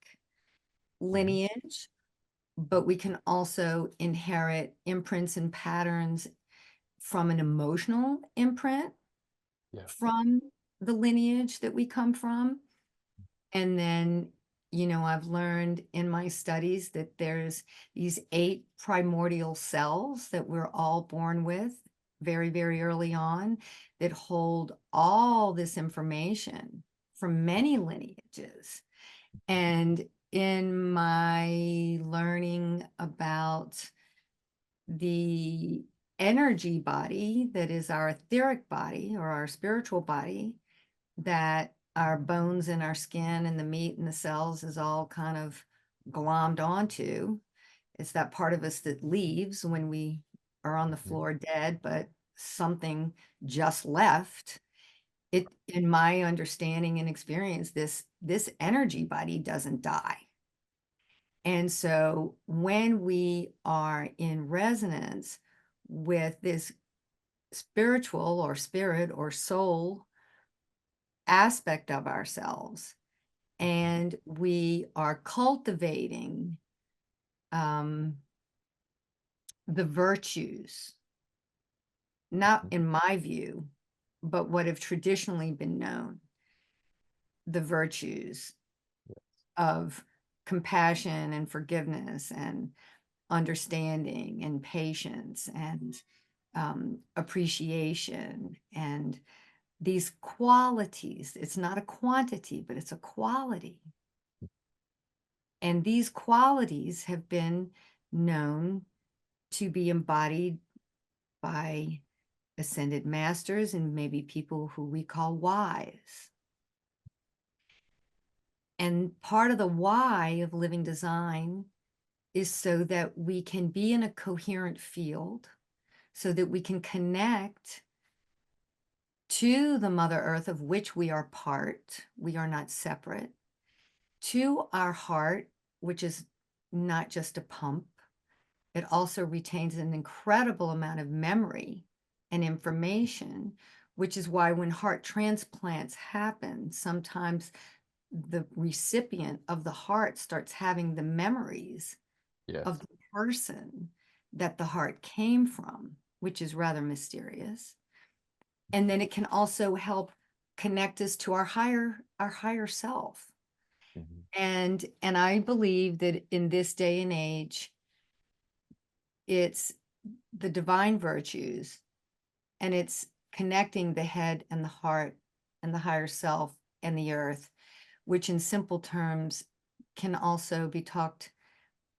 Mhm. lineage, but we can also inherit imprints and patterns from an emotional imprint Yeah. from the lineage that we come from. And then, I've learned in my studies that there's these 8 primordial cells that we're all born with very, very early on that hold all this information from many lineages. And in my learning about the energy body that is our etheric body or our spiritual body, that our bones and our skin and the meat and the cells is all kind of glommed onto. It's that part of us that leaves when we are on the Mhm. floor dead, but something just left. It, in my understanding and experience, this energy body doesn't die. And so when we are in resonance with this spiritual or spirit or soul aspect of ourselves, and we are cultivating um, the virtues, not Mhm. in my view, but what have traditionally been known, the virtues of compassion and forgiveness and understanding and patience and appreciation and these qualities. It's not a quantity, but it's a quality. And these qualities have been known to be embodied by ascended masters and maybe people who we call wise. And part of the why of living design is so that we can be in a coherent field, so that we can connect to the Mother Earth of which we are part. We are not separate. To our heart, which is not just a pump, it also retains an incredible amount of memory and information, which is why when heart transplants happen, sometimes the recipient of the heart starts having the memories Yes. of the person that the heart came from, which is rather mysterious. And then it can also help connect us to our higher self. Mhm. And I believe that in this day and age, it's the divine virtues, and it's connecting the head and the heart and the higher self and the earth, which in simple terms can also be talked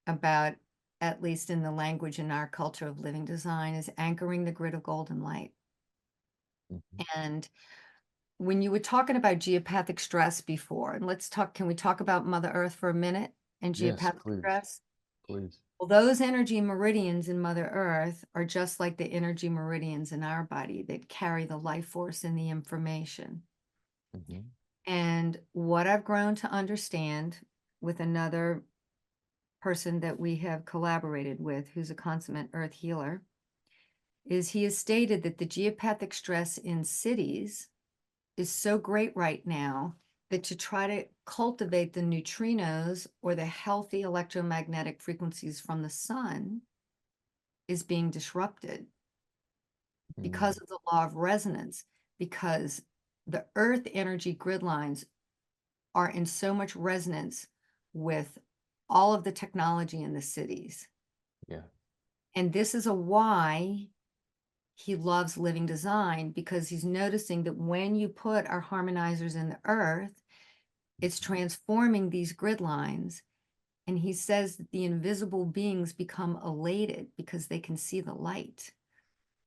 about, at least in the language in our culture of living design, is anchoring the grid of golden light. Mhm. And when you were talking about geopathic stress before, and can we talk about Mother Earth for a minute and Yes, geopathic please, stress? please. Well, those energy meridians in Mother Earth are just like the energy meridians in our body that carry the life force and the information. Mhm. And what I've grown to understand with another person that we have collaborated with, who's a consummate earth healer, is he has stated that the geopathic stress in cities is so great right now that to try to cultivate the neutrinos or the healthy electromagnetic frequencies from the sun is being disrupted because Mm. of the law of resonance, because the earth energy grid lines are in so much resonance with all of the technology in the cities. Yeah. And this is a why he loves living design, because he's noticing that when you put our harmonizers in the earth, it's Mhm. transforming these grid lines. And he says that the invisible beings become elated because they can see the light.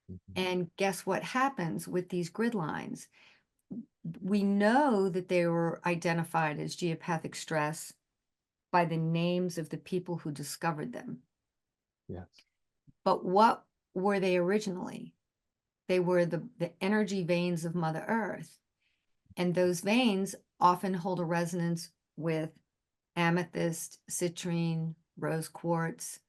Mhm. And guess what happens with these grid lines? We know that they were identified as geopathic stress by the names of the people who discovered them. Yes. But what were they originally? They were the energy veins of Mother Earth. And those veins often hold a resonance with amethyst, citrine, rose quartz,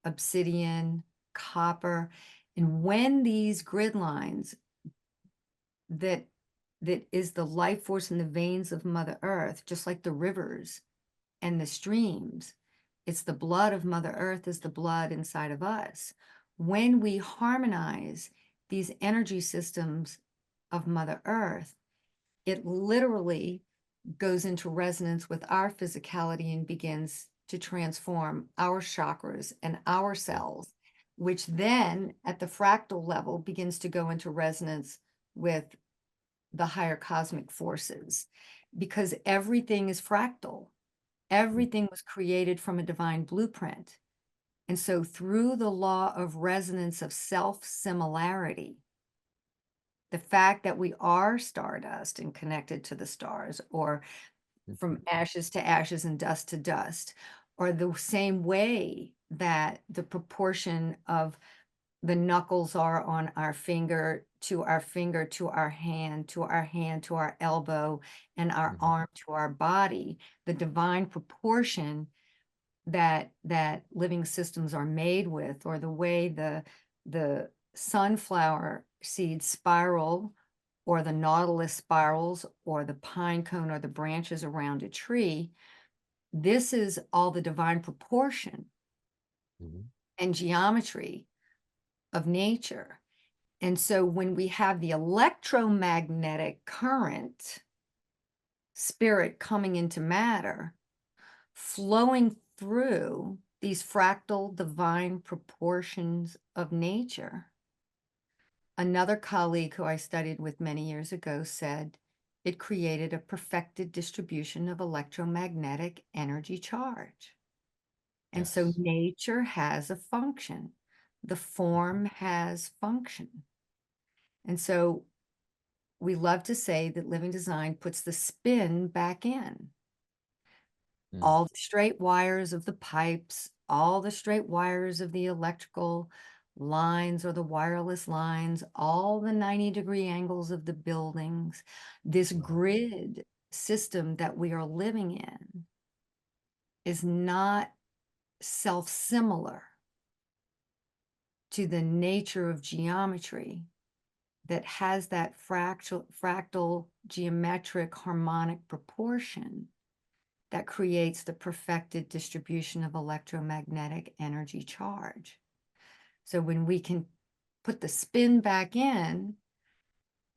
obsidian, copper. And when these grid lines that that is the life force in the veins of Mother Earth, just like the rivers and the streams, it's the blood of Mother Earth is the blood inside of us. When we harmonize these energy systems of Mother Earth, it literally goes into resonance with our physicality and begins to transform our chakras and our Yeah. cells, which then at the fractal level begins to go into resonance with the higher cosmic forces, because everything is fractal. Mm. Everything was created from a divine blueprint. And so, through the law of resonance of self similarity, the fact that we are stardust and connected to the stars, or Mhm. from ashes to ashes and dust to dust, or the same way that the proportion of the knuckles are on our finger to our finger to our hand to our hand to our elbow and our Mhm. arm to our body, the divine proportion that living systems are made with, or the way the sunflower seeds spiral, or the nautilus spirals, or the pine cone or the branches around a tree. This is all the divine proportion Mhm. and geometry of nature. And so when we have the electromagnetic current, spirit coming into matter, flowing through these fractal divine proportions of nature. Another colleague who I studied with many years ago said it created a perfected distribution of electromagnetic energy charge. And so Yes. nature has a function, the Mhm. form has function. And so we love to say that living design puts the spin back in. Mm. All the straight wires of the pipes, all the straight wires of the electrical lines or the wireless lines, all the 90-degree angles of the buildings, this Wow. grid system that we are living in is not self-similar to the nature of geometry that has that fractal geometric harmonic proportion that creates the perfected distribution of electromagnetic energy charge. So when we can put the spin back in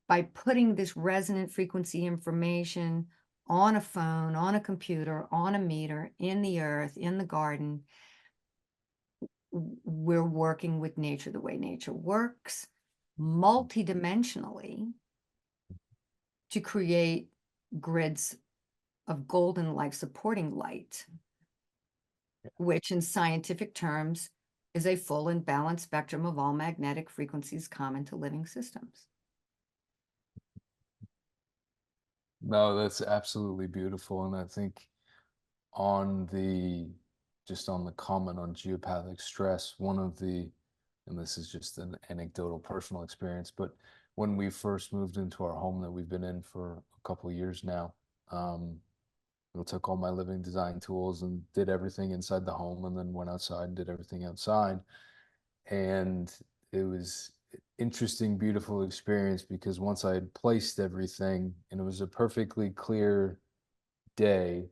by putting this resonant frequency information on a phone, on a computer, on a meter, in the earth, in the garden, we're working with nature the way nature works, multidimensionally, to create grids of golden life supporting light, which in scientific terms is a full and balanced spectrum of all magnetic frequencies common to living systems. No, that's absolutely beautiful. And I think on the just on the comment on geopathic stress, one of the, and this is just an anecdotal personal experience, but when we first moved into our home that we've been in for a couple of years now, I took all my living design tools and did everything inside the home, and then went outside and did everything outside. And it was interesting, beautiful experience, because once I had placed everything and it was a perfectly clear day,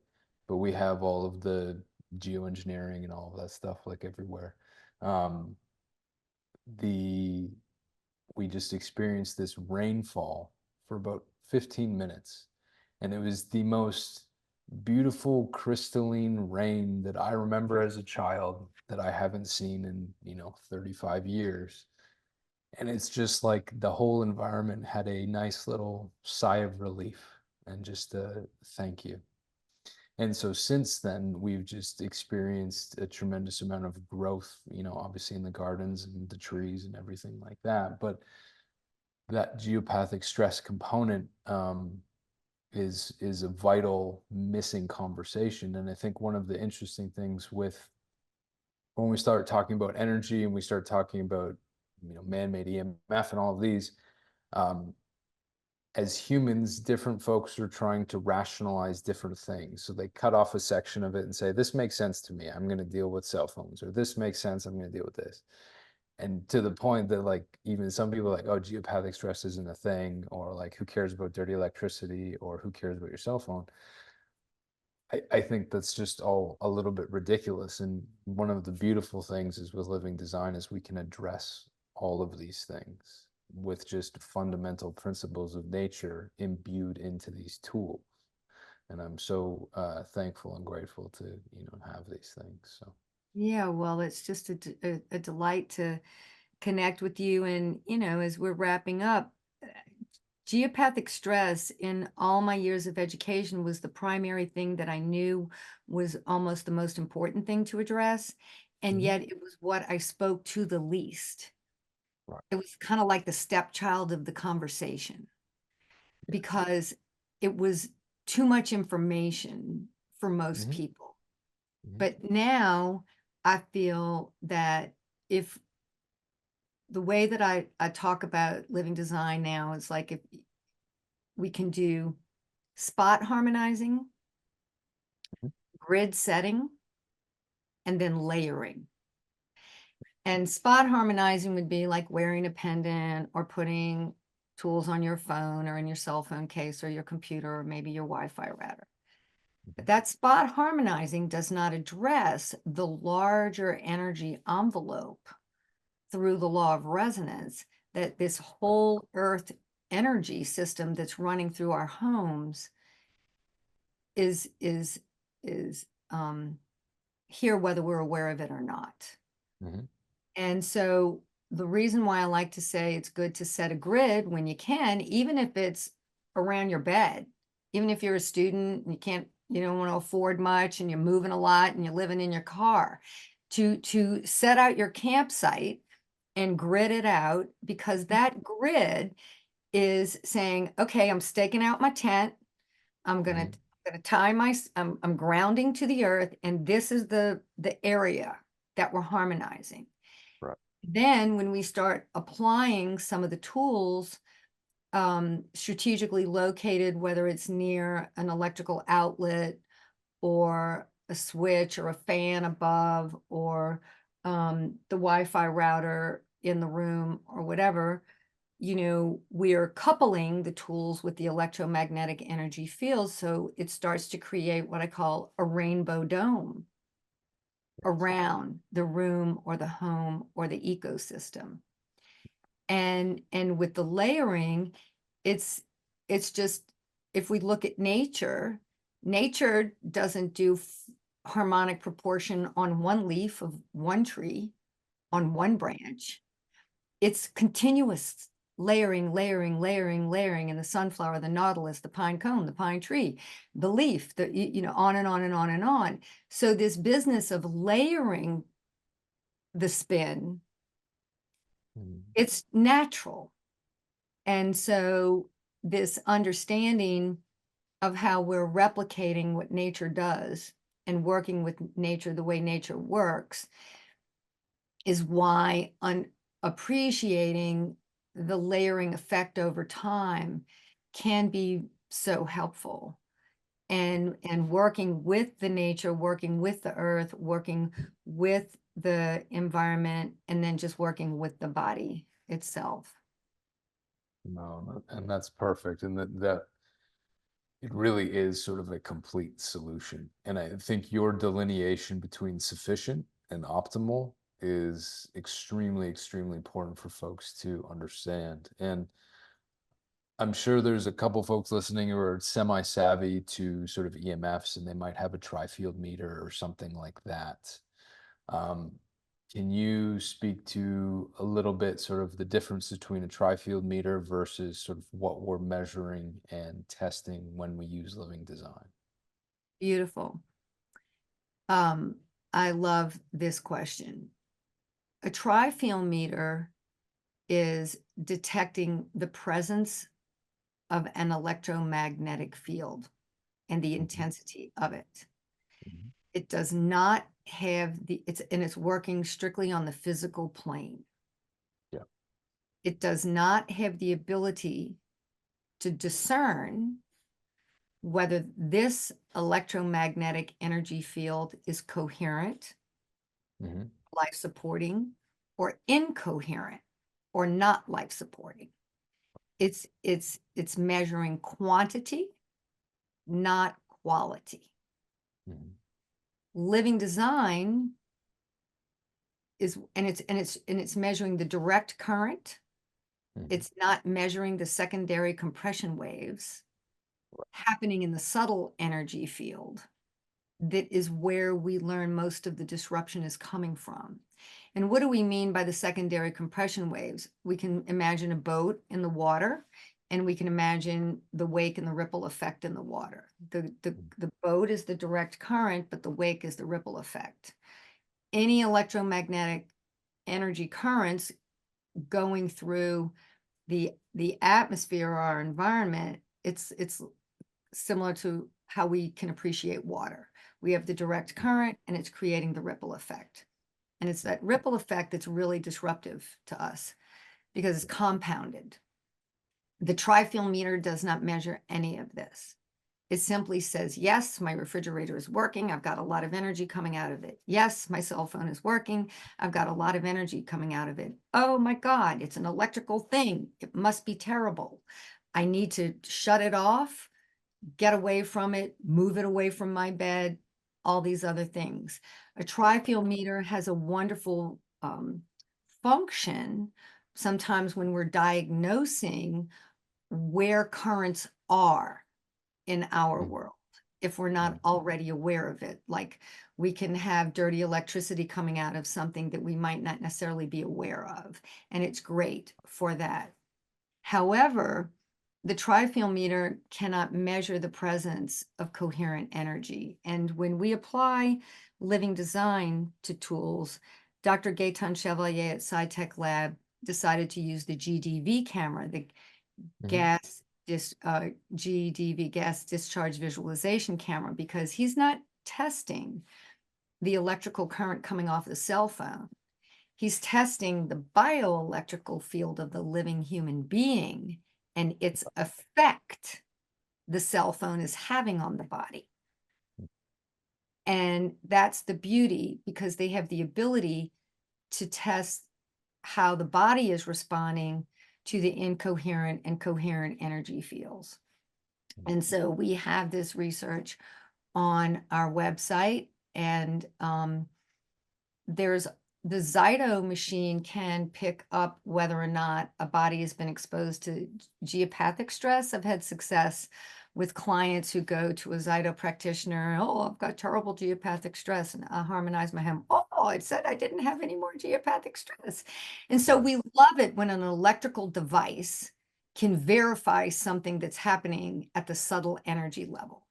but we have all of the geoengineering and all of that stuff like everywhere. Um, the we just experienced this rainfall for about 15 minutes, and it was the most beautiful crystalline rain that I remember as a child that I haven't seen in 35 years. And it's just like the whole environment had a nice little sigh of relief and just a thank you. And so since then, we've just experienced a tremendous amount of growth, obviously in the gardens and the trees and everything like that. But that geopathic stress component is a vital missing conversation. And I think one of the interesting things with when we start talking about energy and we start talking about man-made EMF and all of these, um, as humans, different folks are trying to rationalize different things. So they cut off a section of it and say, this makes sense to me, I'm going to deal with cell phones, or this makes sense, I'm going to deal with this. And to the point that like even some people are like, oh, geopathic stress isn't a thing, or like, who cares about dirty electricity, or who cares about your cell phone? I think that's just all a little bit ridiculous. And one of the beautiful things is with living design is we can address all of these things with just fundamental principles of nature imbued into these tools. And I'm so thankful and grateful to have these things. So Yeah, well, it's just a delight to connect with you. And, as we're wrapping up, geopathic stress in all my years of education was the primary thing that I knew was almost the most important thing to address. And Mhm. yet it was what I spoke to the least. Right. It was kind of like the stepchild of the conversation because it was too much information for most Hmm. people. Hmm. But now I feel that if the way that I talk about living design now is like if we can do spot harmonizing, grid setting, and then layering. And spot harmonizing would be like wearing a pendant or putting tools on your phone or in your cell phone case or your computer or maybe your Wi-Fi router. But that spot harmonizing does not address the larger energy envelope through the law of resonance that this whole earth energy system that's running through our homes is here whether we're aware of it or not. Hmm. And so the reason why I like to say it's good to set a grid when you can, even if it's around your bed, even if you're a student and you don't want to afford much and you're moving a lot and you're living in your car, to set out your campsite and grid it out, because that grid is saying, okay, I'm staking out my tent. I'm gonna Hmm. tie I'm grounding to the earth, and this is the area that we're harmonizing. Right. Then when we start applying some of the tools strategically located, whether it's near an electrical outlet or a switch or a fan above or the Wi-Fi router in the room or whatever, we are coupling the tools with the electromagnetic energy field. So it starts to create what I call a rainbow dome around the room or the home or the ecosystem. And with the layering, it's just, if we look at nature, nature doesn't do harmonic proportion on one leaf of one tree. on one branch. It's continuous layering, layering, layering, layering in the sunflower, the nautilus, the pine cone, the pine tree, the leaf, on and on and on and on. So this business of layering the spin, it's natural. And so this understanding of how we're replicating what nature does and working with nature the way nature works is why appreciating the layering effect over time can be so helpful. And working with the nature, working with the earth, working with the environment, and then just working with the body itself. No, and that's perfect. And that it really is sort of a complete solution. And I think your delineation between sufficient and optimal is extremely, extremely important for folks to understand. And I'm sure there's a couple folks listening who are semi-savvy to sort of EMFs, and they might have a tri-field meter or something like that. Um, can you speak to a little bit sort of the difference between a tri-field meter versus sort of what we're measuring and testing when we use living design? Beautiful. I love this question. A tri-field meter is detecting the presence of an electromagnetic field and the Mhm, intensity of it. mhm. It does not have it's working strictly on the physical plane. Yeah. It does not have the ability to discern whether this electromagnetic energy field is coherent, Mhm, life supporting, or incoherent, or not life supporting. It's measuring quantity, not quality. mhm, Living design is, and it's measuring the direct current. mhm. It's not measuring the secondary compression waves happening in the subtle energy field. That is where we learn most of the disruption is coming from. And what do we mean by the secondary compression waves? We can imagine a boat in the water, and we can imagine the wake and the ripple effect in the water. The boat is the direct current, but the wake is the ripple effect. Any electromagnetic energy currents going through the atmosphere or our environment, it's similar to how we can appreciate water. We have the direct current, and it's creating the ripple effect. And it's that ripple effect that's really disruptive to us because it's compounded. The tri-field meter does not measure any of this. It simply says, yes, my refrigerator is working. I've got a lot of energy coming out of it. Yes, my cell phone is working. I've got a lot of energy coming out of it. Oh my God, it's an electrical thing. It must be terrible. I need to shut it off, get away from it, move it away from my bed, all these other things. A tri-field meter has a wonderful function sometimes when we're diagnosing where currents are in our Mhm, world, if we're not mhm. already aware of it. Like we can have dirty electricity coming out of something that we might not necessarily be aware of, and it's great for that. However, the tri-field meter cannot measure the presence of coherent energy. And when we apply living design to tools, Dr. Gaetan Chevalier at SciTech Lab decided to use the GDV camera, the Mhm. gas GDV gas discharge visualization camera, because he's not testing the electrical current coming off the cell phone. He's testing the bioelectrical field of the living human being and its effect the cell phone is having on the body. And that's the beauty, because they have the ability to test how the body is responding to the incoherent and coherent energy fields. And so we have this research on our website, and there's the Zyto machine can pick up whether or not a body has been exposed to geopathic stress. I've had success with clients who go to a Zyto practitioner. Oh, I've got terrible geopathic stress, and I harmonize my home. Oh, all. It said I didn't have any more geopathic stress. And so Right. we love it when an electrical device can verify something that's happening at the subtle energy level.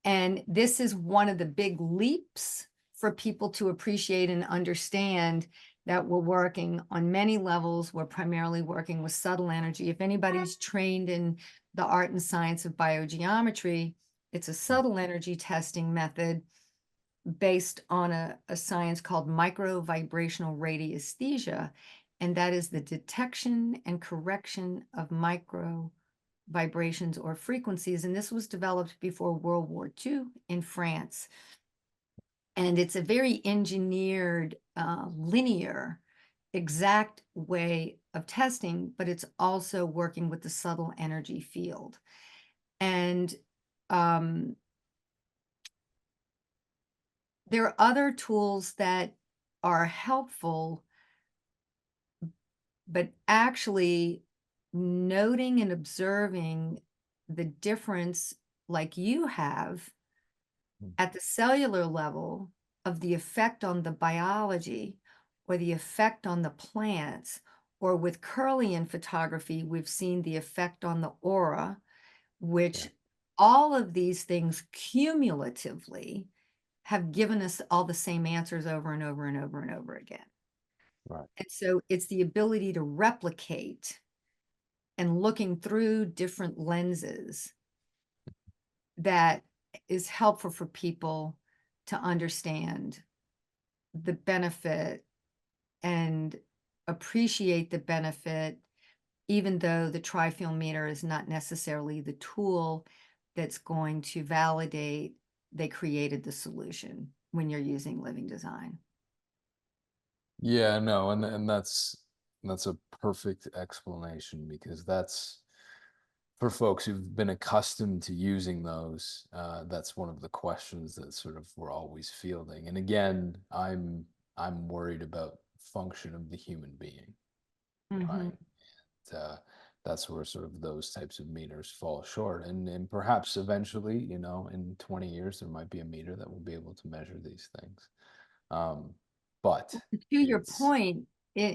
And this is one of the big leaps for people to appreciate and understand that we're working on many levels. We're primarily working with subtle energy. If anybody's trained in the art and science of biogeometry, it's a subtle energy testing method based on a science called micro vibrational radiesthesia. And that is the detection and correction of micro vibrations or frequencies. And this was developed before World War II in France. And it's a very engineered, linear, exact way of testing, but it's also working with the subtle energy field. And um, there are other tools that are helpful, but actually noting and observing the difference, like you have, Mm. at the cellular level of the effect on the biology or the effect on the plants, or with Kirlian photography, we've seen the effect on the aura, Yeah. which all of these things cumulatively have given us all the same answers over and over and over and over again. Right. And so it's the ability to replicate and looking through different lenses that is helpful for people to understand the benefit and appreciate the benefit, even though the trifield meter is not necessarily the tool that's going to validate they created the solution when you're using living design. Yeah, no, and that's a perfect explanation because that's for folks who've been accustomed to using those, that's one of the questions that sort of we're always fielding. And again, I'm worried about function of the human being, Hmm. right? uh, that's where sort of those types of meters fall short. And perhaps eventually, in 20 years, there might be a meter that will be able to measure these things. Um, but To your it's, point, yeah,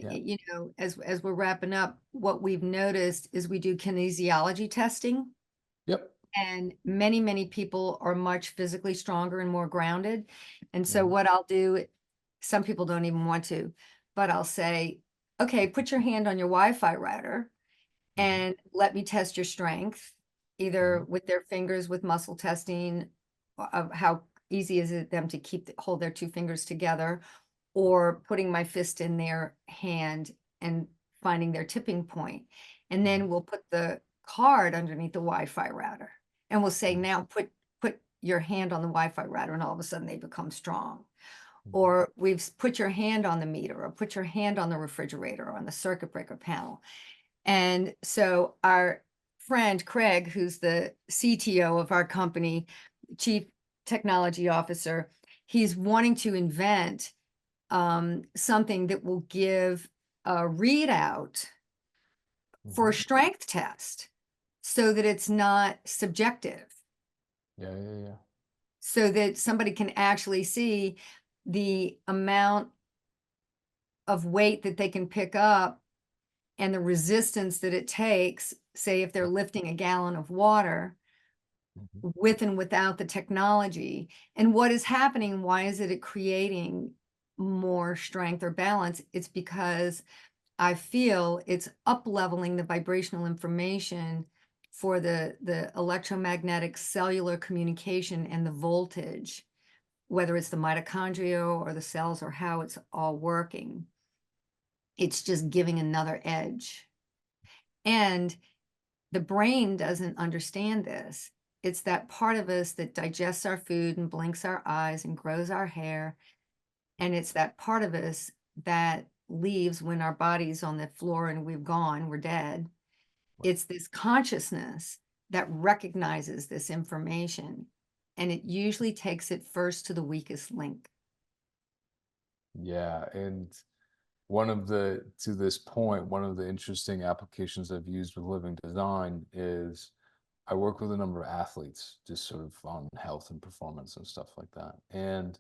as we're wrapping up, what we've noticed is we do kinesiology testing. yep. And many, many people are much physically stronger and more grounded. And so Mhm, what I'll do, some people don't even want to, but I'll say, okay, put your hand on your Wi-Fi router mhm, and let me test your strength, either mhm, with their fingers with muscle testing of how easy is it them to hold their two fingers together, or putting my fist in their hand and finding their tipping point. And mhm, then we'll put the card underneath the Wi-Fi router. And we'll say, mhm, now put your hand on the Wi-Fi router, and all of a sudden they become strong. mhm. Or put your hand on the meter, or put your hand on the refrigerator or on the circuit breaker panel. And so our friend Craig, who's the CTO of our company, Chief Technology Officer, he's wanting to invent something that will give a readout for a Mhm. strength test so that it's not subjective, Yeah, yeah, yeah. so that somebody can actually see the amount of weight that they can pick up and the resistance that it takes, say if they're lifting a gallon of water, Mhm. with and without the technology, and what is happening, why is it creating more strength or balance? It's because I feel it's up leveling the vibrational information for the electromagnetic cellular communication and the voltage, whether it's the mitochondria or the cells or how it's all working. It's just giving another edge. And the brain doesn't understand this. It's that part of us that digests our food and blinks our eyes and grows our hair. And it's that part of us that leaves when our body's on the floor and we've gone, we're dead. It's this consciousness that recognizes this information. And it usually takes it first to the weakest link. Yeah, and to this point, one of the interesting applications I've used with living design is I work with a number of athletes just sort of on health and performance and stuff like that. And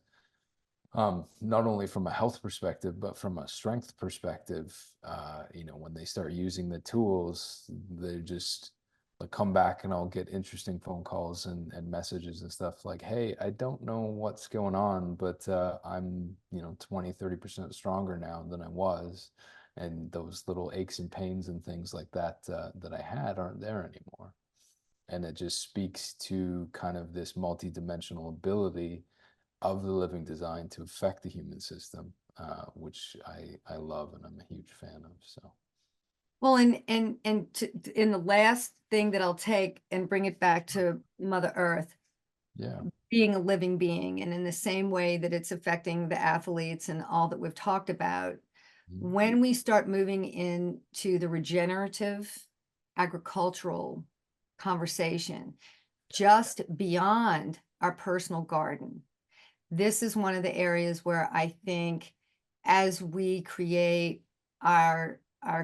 Not only from a health perspective, but from a strength perspective. When they start using the tools, they just like come back and I'll get interesting phone calls and messages and stuff like, hey, I don't know what's going on, but I'm, 20-30% stronger now than I was. And those little aches and pains and things like that that I had aren't there anymore. And it just speaks to kind of this multidimensional ability of the living design to affect the human system, which I love and I'm a huge fan of. So Well, in the last thing that I'll take and bring it back to Mother Earth, yeah. being a living being, and in the same way that it's affecting the athletes and all that we've talked about, Mhm. when we start moving into the regenerative agricultural conversation, just beyond our personal garden, this is one of the areas where I think as we create our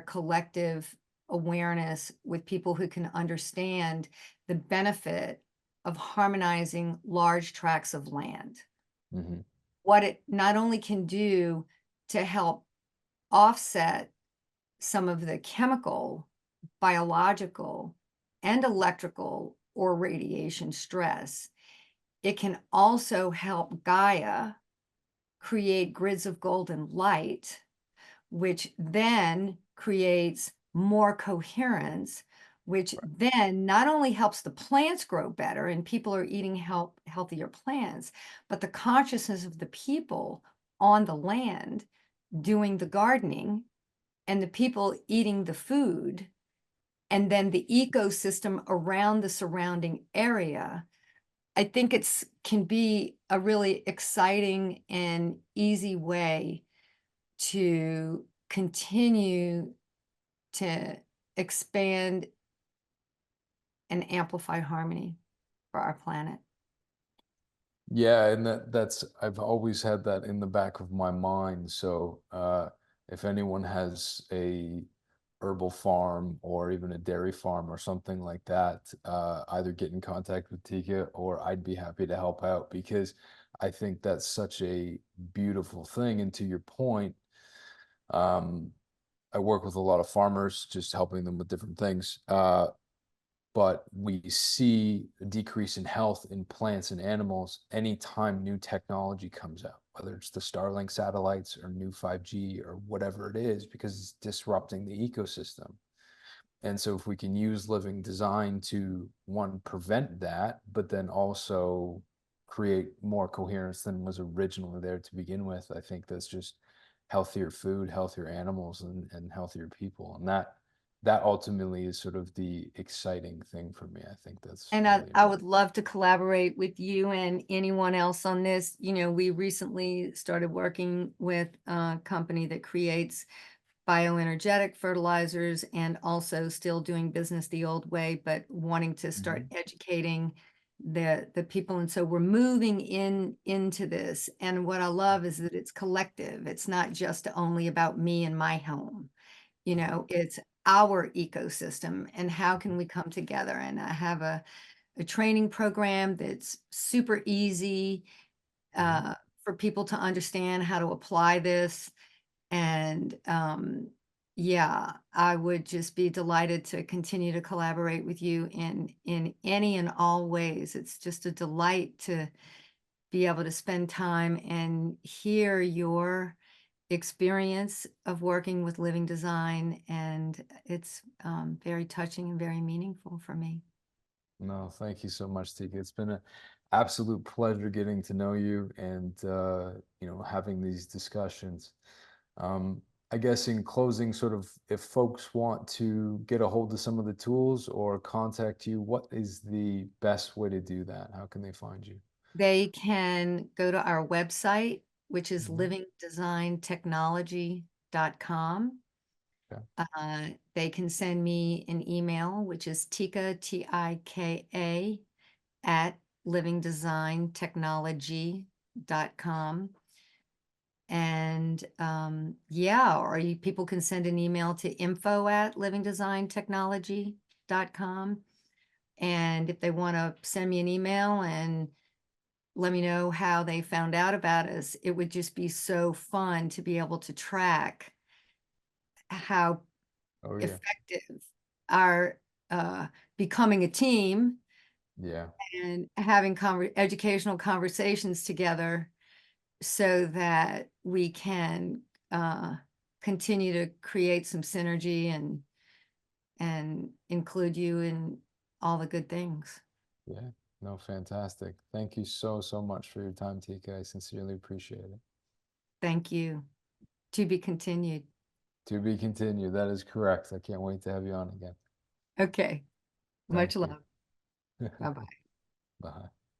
collective awareness with people who can understand the benefit of harmonizing large tracts of land, Mhm. what it not only can do to help offset some of the chemical, biological, and electrical or radiation stress, it can also help Gaia create grids of golden light, which then creates more coherence, which then not only helps the plants grow better and people are eating healthier plants, but the consciousness of the people on the land doing the gardening and the people eating the food, and then the ecosystem around the surrounding area. I think it's can be a really exciting and easy way to continue to expand and amplify harmony for our planet. Yeah, and that's I've always had that in the back of my mind. So if anyone has a herbal farm or even a dairy farm or something like that, either get in contact with Tika or I'd be happy to help out because I think that's such a beautiful thing. And to your point, um, I work with a lot of farmers, just helping them with different things. But we see a decrease in health in plants and animals anytime new technology comes out, whether it's the Starlink satellites or new 5G or whatever it is, because it's disrupting the ecosystem. And so if we can use living design to one, prevent that, but then also create more coherence than was originally there to begin with, I think that's just healthier food, healthier animals, and healthier people. And that ultimately is sort of the exciting thing for me. I think that's And really I would important. love to collaborate with you and anyone else on this. You know, we recently started working with a company that creates bioenergetic fertilizers and also still doing business the old way, but wanting to start Mhm. educating the people. And so we're moving into this. And what I love is that it's collective. It's not just only about me and my home. It's our ecosystem and how can we come together. And I have a training program that's super easy Mhm. uh, for people to understand how to apply this. And yeah, I would just be delighted to continue to collaborate with you in any and all ways. It's just a delight to be able to spend time and hear your experience of working with living design, and it's very touching and very meaningful for me. No, thank you so much, Tika. It's been an absolute pleasure getting to know you and having these discussions. I guess in closing, sort of if folks want to get a hold of some of the tools or contact you, what is the best way to do that? How can they find you? They can go to our website, which is Mhm. livingdesigntechnology.com. Okay. They can send me an email, which is Tika, Tika, at livingdesigntechnology.com. And yeah, or people can send an email to info@livingdesigntechnology.com. And if they want to send me an email and let me know how they found out about us. It would just be so fun to be able to track how Oh yeah. effective our becoming a team Yeah. and having educational conversations together so that we can continue to create some synergy and include you in all the good things. Yeah. No, fantastic. Thank you so, so much for your time, Tika. I sincerely appreciate it. Thank you. To be continued. To be continued. That is correct. I can't wait to have you on again. Okay. Much Thank you. love. Bye-bye. Bye.